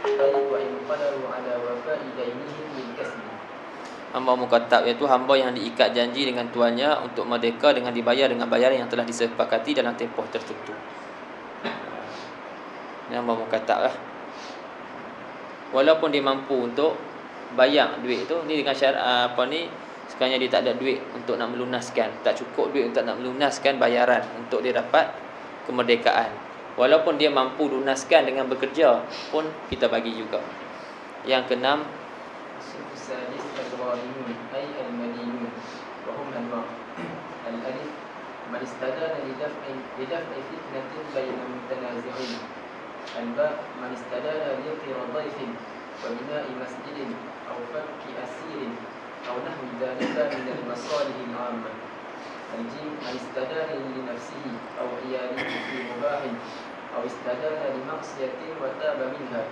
أي وإن قدروا على وفاء دينهم بالكسب. Hamba mukatab iaitu hamba yang diikat janji dengan tuannya untuk merdeka dengan dibayar dengan bayaran yang telah disepakati dalam tempoh tertentu. Ini hamba mukatab lah. Walaupun dia mampu untuk bayar duit tu, ni dengan syarat sekiranya dia tak ada duit untuk nak melunaskan, tak cukup duit untuk nak melunaskan bayaran untuk dia dapat kemerdekaan. Walaupun dia mampu lunaskan dengan bekerja pun kita bagi juga. Yang keenam, السادس الظالمون أي المدينون وهم أنواع. الألف من استدان لدفع فتنة بين المتنازعين. الباء من استدان ليقر ضيف وبناء مسجد أو فك أسير أو نحو ذلك من المصالح العامة. الجيم من استدان لنفسه أو عياله في مباح أو استدان لمعصية وتاب منها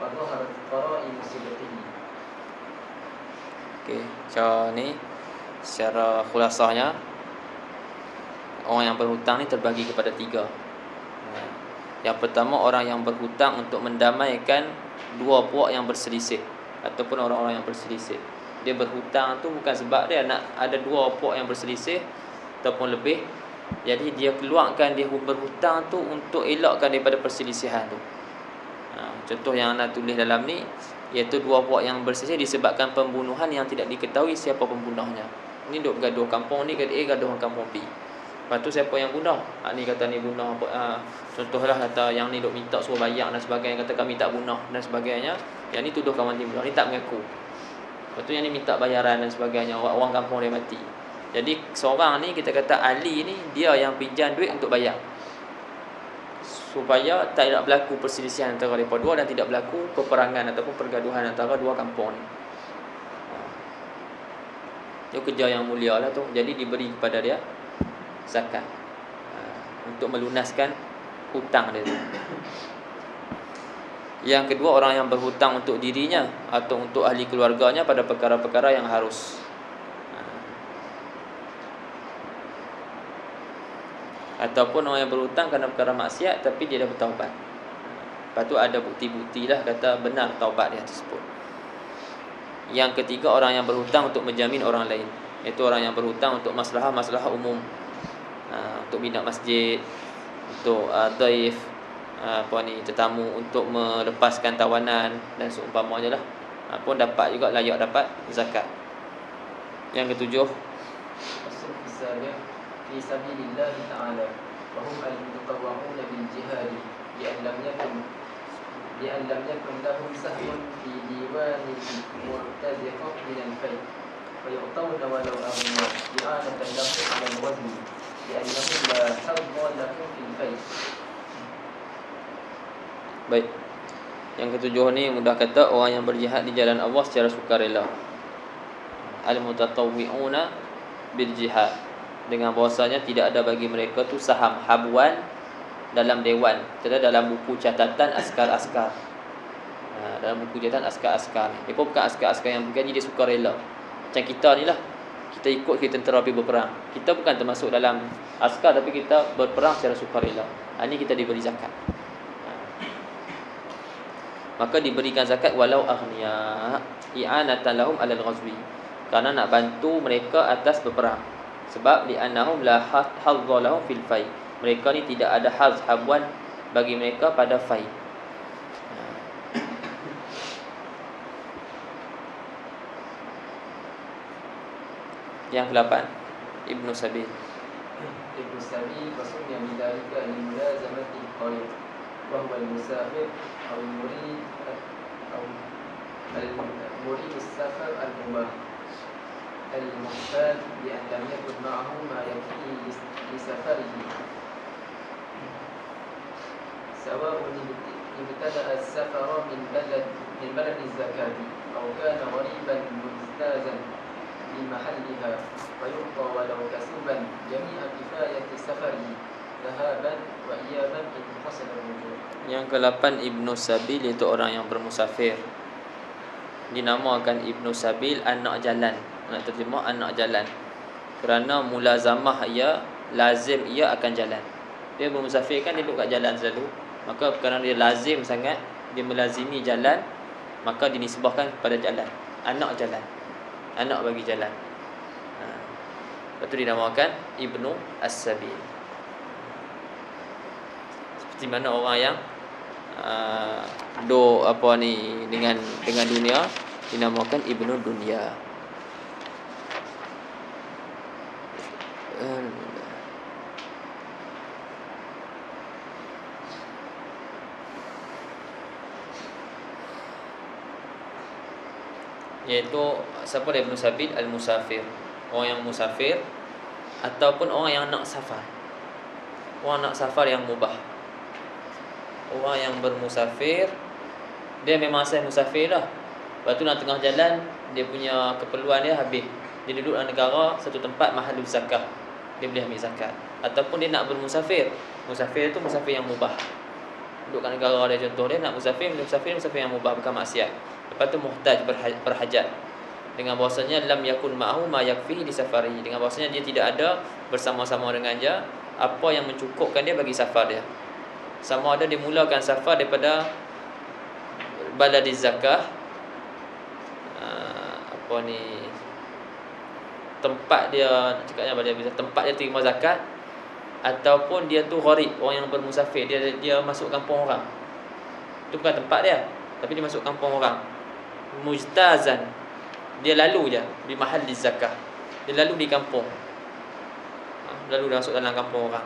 وظهرت قرائن صدقه. okey, so ni secara khulasahnya orang yang berhutang ni terbagi kepada 3. Yang pertama, orang yang berhutang untuk mendamaikan dua puak yang berselisih ataupun orang-orang yang berselisih. Dia berhutang tu bukan sebab dia nak ada dua puak yang berselisih ataupun lebih. Jadi dia keluarkan dia berhutang tu untuk elakkan daripada perselisihan tu. Contoh yang anda tulis dalam ni, iaitu dua puak yang berselisih disebabkan pembunuhan yang tidak diketahui siapa pembunuhnya. Ni duk gaduh kampung ni, kata A gaduh kampung B. Lepas tu siapa yang bunuh? Ni kata ni bunuh apa? Contohlah kata yang ni duk minta suruh bayar dan sebagainya, kata kami tak bunuh dan sebagainya. Yang ni tuduh kawan dia bunuh, ni tak mengaku. Lepas tu yang ni minta bayaran dan sebagainya, orang kampung dia mati. Jadi seorang ni kita kata ahli ni, dia yang pinjam duit untuk bayar, supaya tidak berlaku perselisihan antara mereka dua dan tidak berlaku peperangan ataupun pergaduhan antara dua kampung ni. Itu kerja yang mulia lah tu. Jadi diberi kepada dia zakat untuk melunaskan hutang dia tu. Yang kedua, orang yang berhutang untuk dirinya atau untuk ahli keluarganya pada perkara-perkara yang harus. Ataupun orang yang berhutang kerana perkara maksiat tapi dia dah bertaubat. Lepas tu ada bukti-bukti lah kata benar taubat dia tersebut. Yang ketiga, orang yang berhutang untuk menjamin orang lain, iaitu orang yang berhutang untuk masalah-masalah umum, untuk bina masjid, untuk dhaif, tetamu, untuk melepaskan tawanan dan seumpamanya lah, pun dapat juga, layak dapat zakat. Yang ketujuh, في سبيل الله تعالى وهم المتطوعون بالجهاد بأن لم يكن لهم سهم في ديوان المرتزقة من الفيء ويعطون ولو أغنياء إعانة لهم على الوزن لأنهم لا حظ لهم في الفيء. Baik. Yang ketujuh ni mudah kata orang yang berjihad di jalan Allah secara sukarela. Al-mutatawwi'una bil jihad, dengan bahasanya tidak ada bagi mereka tu saham habuan dalam dewan, tidak dalam buku catatan askar-askar. Dalam buku catatan askar-askar. Dia pun bukan askar-askar yang bergaji, dia sukarela. Macam kita ni lah, kita ikut ke tentera pergi berperang. Kita bukan termasuk dalam askar tapi kita berperang secara sukarela. Ini kita diberi zakat. Maka diberikan zakat walau aghniya i'anatan lahum 'alal ghazwi, kerana nak bantu mereka atas berperang. Sebab li'annahum la hadza lahum fil fai, mereka ni tidak ada haz habuan bagi mereka pada fai. Yang ke-8, Ibnu Sabil. Ibnu Sabil maksudnya bidzalika limulazamati qarib wa huwa al-musafir aw al-murid aw al-murid as-safar al-mubah المحتاج بأن لم يكن معه ما يكفيه لسفره سواء ابتدأ السفر من بلد الزكاة أو كان غريبا مجتازا بمحلها فيعطى ولو كسبا جميع كفاية سفره ذهابا وإيابا إن حصل الرجوع. Yang ke-8 Ibnu Sabil, iaitu orang yang bermusafir. Dinamakan Ibnu Sabil anak jalan. Nak terjemah anak jalan kerana mulazamah ia, lazim ia akan jalan. Dia bermusafir kan, dia duduk kat jalan selalu, maka kerana dia lazim sangat, dia melazimi jalan, maka dinisbahkan kepada jalan, anak jalan. anak bagi jalan. Lepas tu dinamakan Ibnu As-Sabil. Seperti mana orang yang dengan dunia dinamakan Ibnu Dunia. Iaitu siapa dia Ibnu Sabil? Al-Musafir, orang yang musafir ataupun orang yang nak safar. Orang nak safar yang mubah. Orang yang bermusafir, dia memang asal musafir lah. Lepas tu nak tengah jalan, dia punya keperluan dia habis, dia duduk dalam negara satu tempat mahallul zakah, dia boleh ambil zakat. Ataupun dia nak bermusafir. Musafir tu musafir yang mubah, duduk kat negara dia, contoh dia nak musafir yang mubah, bukan maksiat. Lepas tu muhtaj, berhajat, dengan bahasanya lam yakun ma'ahu ma yakfihi li safarihi, dengan bahasanya dia tidak ada bersama-sama dengan dia apa yang mencukupkan dia bagi safar dia. Sama ada dia mulakan safar daripada baladiz zakah, tempat dia, cakapnya tempat dia terima zakat, ataupun dia tu gharib, orang yang bermusafir, dia masuk kampung orang. Itu bukan tempat dia, tapi dia masuk kampung orang. Mujtazan, dia lalu je di mahalliz zakah, dia lalu di kampung, lalu dia masuk dalam kampung orang.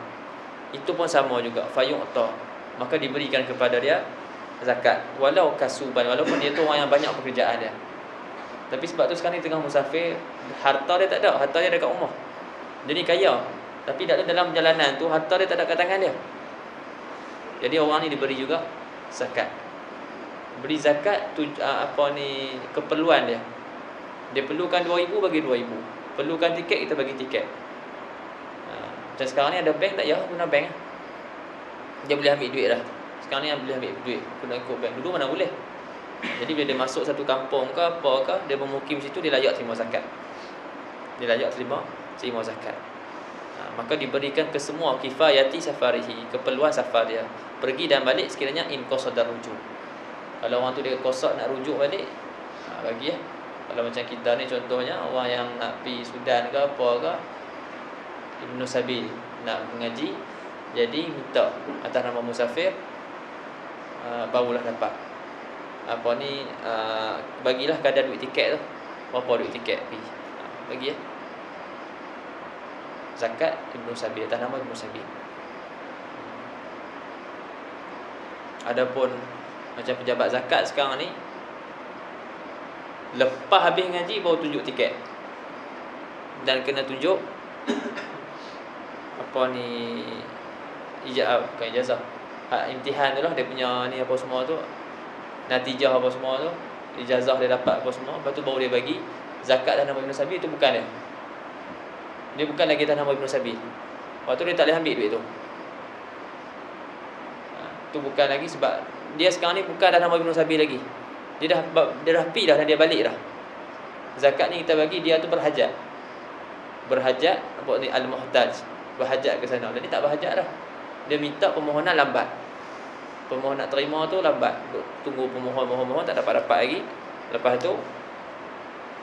Itu pun sama juga, fayu'ta, maka diberikan kepada dia zakat, walau kasuban, walaupun dia tu orang yang banyak pekerjaan dia. Tapi sebab tu sekarang ni tengah musafir, harta dia tak ada, harta dia dekat rumah, dia ni kaya, tapi tak ada dalam perjalanan tu harta dia tak ada kat tangan dia. Jadi orang ni diberi juga zakat. Beri zakat tu keperluan dia. Dia perlukan 2,000, bagi 2,000. Perlukan tiket, kita bagi tiket. Dan sekarang ni ada bank tak? Ya, guna bank. Dia boleh ambil duit dah. Sekarang ni boleh ambil duit, guna ikut bank. Dulu mana boleh. Jadi bila dia masuk satu kampung ke apa ke, dia bermukim situ, dia layak terima zakat. Dia layak terima zakat. Maka diberikan ke semua kifayati safarihi, keperluan safar dia. Pergi dan balik sekiranya in qasada rujuk. Kalau orang tu dia kosok nak rujuk balik, bagi ya. Kalau macam kita ni contohnya, orang yang nak pergi Sudan ke apa ke, Ibnu Sabil nak mengaji, jadi minta atas nama musafir, barulah dapat bagilah kadar duit tiket tu. Berapa duit tiket pergi, bagi ya. Zakat Ibnu Sabil, atas nama Ibnu Sabil. Adapun macam pejabat zakat sekarang ni, lepas habis ngaji baru tunjuk tiket, dan kena tunjuk bukan ijazah, imtihan tu lah, dia punya ni apa semua tu, natijah apa semua tu, ijazah dia dapat apa semua. Lepas tu baru dia bagi zakat atas nama Ibnu Sabil. Itu bukan dia bukan lagi atas nama Ibnu Sabil. Waktu dia tak boleh ambil duit tu. Itu bukan lagi, sebab dia sekarang ni bukan atas nama Ibnu Sabil lagi. Dia dah pi dah, dan dia balik dah. Zakat ni kita bagi dia tu berhajat, apa ni, al-muhtaj, berhajat ke sana. Dan dia tak berhajat dah. Dia minta permohonan lambat, permohonan nak terima tu lambat, tunggu pemohon tak dapat lagi. Lepas tu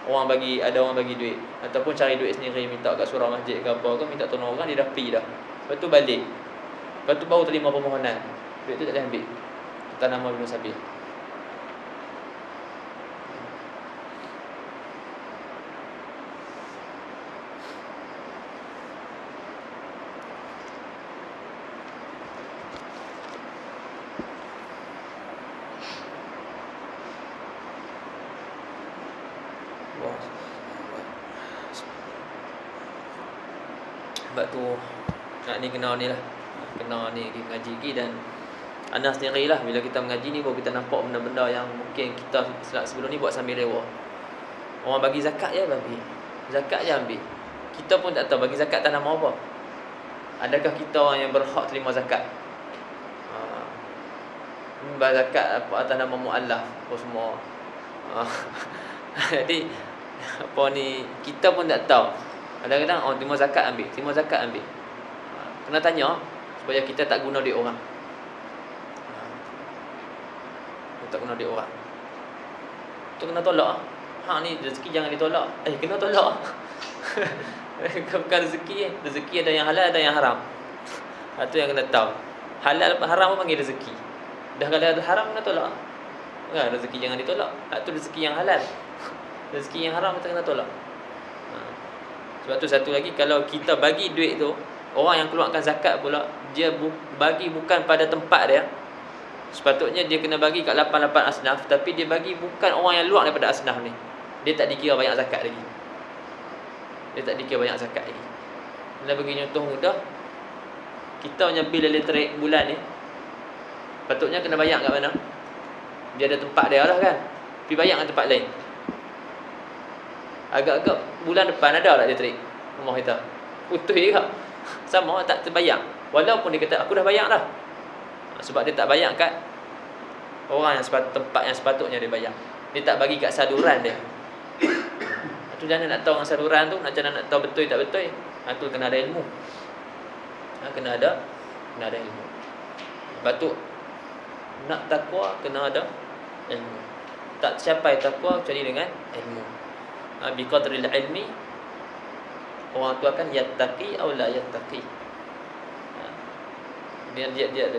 ada orang bagi duit, ataupun cari duit sendiri, minta kat surau masjid ke apa ke, minta tolong orang, dia dah pi dah. Lepas tu balik, lepas tu baru terima permohonan, duit tu tak boleh ambil atas nama Ibnu Sabil. Sebab tu nak ni kena ni lah, kena ni ngaji lagi. Dan anda sendirilah, bila kita mengaji ni baru kita nampak benda-benda yang mungkin kita sebelum ni buat sambil lewa. Orang bagi zakat je bagi, zakat je ambil. Kita pun tak tahu bagi zakat atas nama apa. Adakah kita orang yang berhak terima zakat? Bagi zakat apa atas nama muallaf apa semua. Jadi kita pun tak tahu. Kadang-kadang orang terima zakat ambil. Kena tanya supaya kita tak guna duit orang. Tak guna duit orang. Tu kena tolak. hang ni rezeki jangan ditolak. Kena tolak. Bukan rezeki. Rezeki ada yang halal, ada yang haram. Itu yang kena tahu. Halal haram pun panggil rezeki. Dah kalau ada haram kena tolak. Kan rezeki jangan ditolak. Itu rezeki yang halal. Rezeki yang haram kita kena tolak. Sebab tu satu lagi, kalau kita bagi duit tu, orang yang keluarkan zakat pula, dia bagi bukan pada tempat dia. Sepatutnya dia kena bagi kat 88 asnaf, tapi dia bagi bukan orang yang luar daripada asnaf ni. Dia tak dikira banyak zakat lagi. Dia tak dikira banyak zakat lagi. Kita bagi contoh mudah. Kita punya bil elektrik bulan ni, patutnya kena bayar kat mana? Dia ada tempat dia lah kan. Pergi bayar kat tempat lain. Agak-agak bulan depan ada tak elektrik rumah kita? Putus juga. Sama tak terbayar. Walaupun dia kata aku dah bayar dah. Sebab dia tak bayar kat orang yang tempat yang sepatutnya dia bayar. Dia tak bagi kat saluran dia. Itu jangan nak tahu dengan saluran tu, macam mana nak tahu betul tak betul. Itu kena ada ilmu. Kena ada ilmu. Sebab tu nak takwa kena ada ilmu. Tak capai takwa kecuali dengan ilmu. Biqadril ilmi, orang tu akan yattaqi atau la yattaqi. Dia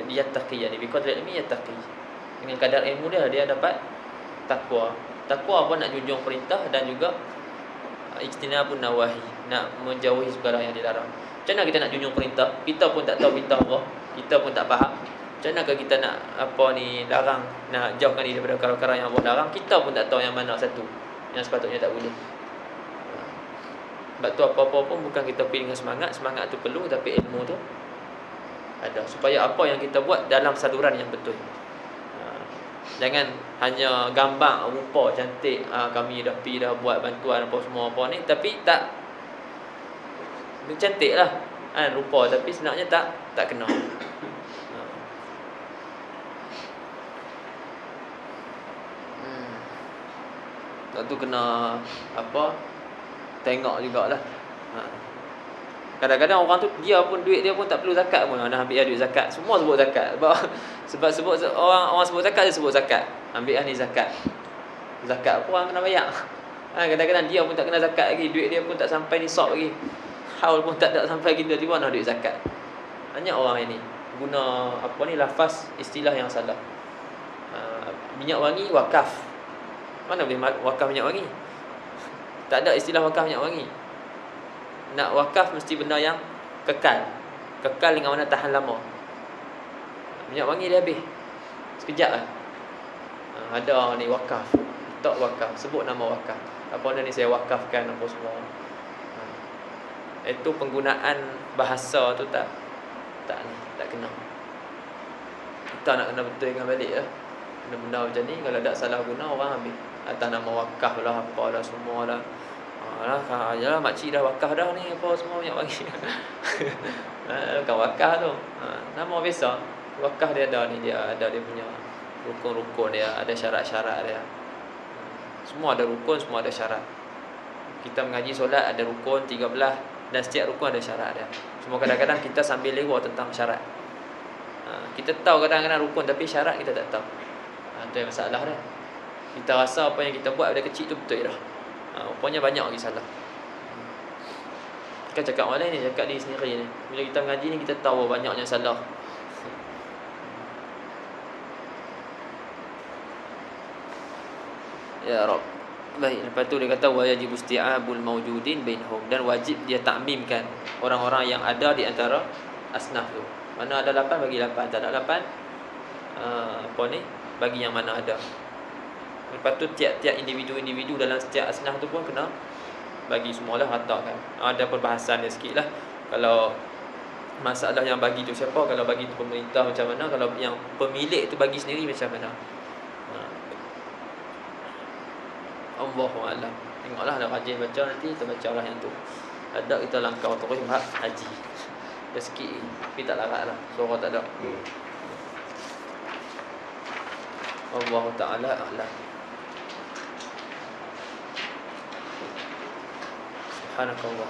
yattaqi, yani biqadril ilmi yattaqi. Dengan kadar ilmu dia dapat takwa. Takwa pun nak junjung perintah dan juga ijtinabun nawahi, nak menjauhi segala yang dilarang. Macam mana kita nak junjung perintah? Kita pun tak tahu perintah Allah, kita pun tak faham. Macam mana kita nak larang, nak jauhkan diri daripada perkara-perkara yang Allah larang, kita pun tak tahu yang mana satu yang sepatutnya tak boleh. Sebab tu apa-apa pun bukan kita pergi dengan semangat tu perlu, tapi ilmu tu ada, supaya apa yang kita buat dalam saluran yang betul. Jangan hanya gambar rupa cantik, kami dah pergi dah buat bantuan apa semua apa ni, tapi tak cantik lah rupa, tapi sebenarnya tak kena. Tak tu kena tengok jugalah. Kadang-kadang orang tu dia pun duit dia pun tak perlu zakat pun, nak ambil duit zakat. Semua sebut zakat. Sebab sebut orang sebut zakat, dia sebut zakat. Ambil ni zakat. Zakat pun orang kena bayar. Kadang-kadang dia pun tak kena zakat lagi, duit dia pun tak sampai nisab lagi. Haul pun tak sampai kita tiba nak duit zakat. Banyak orang ini guna lafaz istilah yang salah. Minyak wangi wakaf. Mana boleh wakaf minyak wangi? Tak ada istilah wakaf minyak wangi. Nak wakaf mesti benda yang kekal. Kekal dengan mana tahan lama. Minyak wangi dia habis sekejap lah. Ada ni wakaf, tak wakaf, sebut nama wakaf. Apa ni saya wakafkan apa semua. Itu penggunaan bahasa tu tak kena. Kita nak kena betul dengan balik lah. Benda-benda macam ni kalau tak salah guna orang ambil atas nama wakaf lah, apalah semua lah. Yalah makcik dah wakaf dah ni apa semua minyak wangi. Bukan wakaf tu. Nama biasa. Wakaf dia ada ni, dia ada dia punya rukun-rukun dia, ada syarat-syarat dia. Semua ada rukun, semua ada syarat. Kita mengaji solat ada rukun 13 dan setiap rukun ada syarat dia. Semua kadang-kadang kita sambil lewat tentang syarat. Kita tahu kadang-kadang rukun tapi syarat kita tak tahu. Itu yang masalah dia. Kita rasa apa yang kita buat dari kecil tu betul dah. Rupanya banyak lagi salah. Kan cakap orang lain ni, cakap diri sendiri ni. Bila kita mengaji ni kita tahu banyaknya salah. Ya Rabb. Baik, lepas tu dia kata wajib isti'abul mawjudin bainhum, dan wajib dia takmimkan orang-orang yang ada di antara asnaf tu. Mana ada 8 bagi 8, tak ada 8 bagi yang mana ada. Lepas tu tiap-tiap individu-individu dalam setiap asnaf tu pun kena bagi semualah rata kan. Ada perbahasan dia sikit lah. Kalau masalah yang bagi tu siapa, kalau bagi tu pemerintah macam mana, kalau yang pemilik tu bagi sendiri macam mana. Allahu a'lam. Tengoklah nak rajin baca nanti kita bacalah yang tu. Ada kita langkah terus haji. Dah sikit tapi tak larat lah. Suara tak ada. Allah Ta'ala a'lam. Subhanakallah.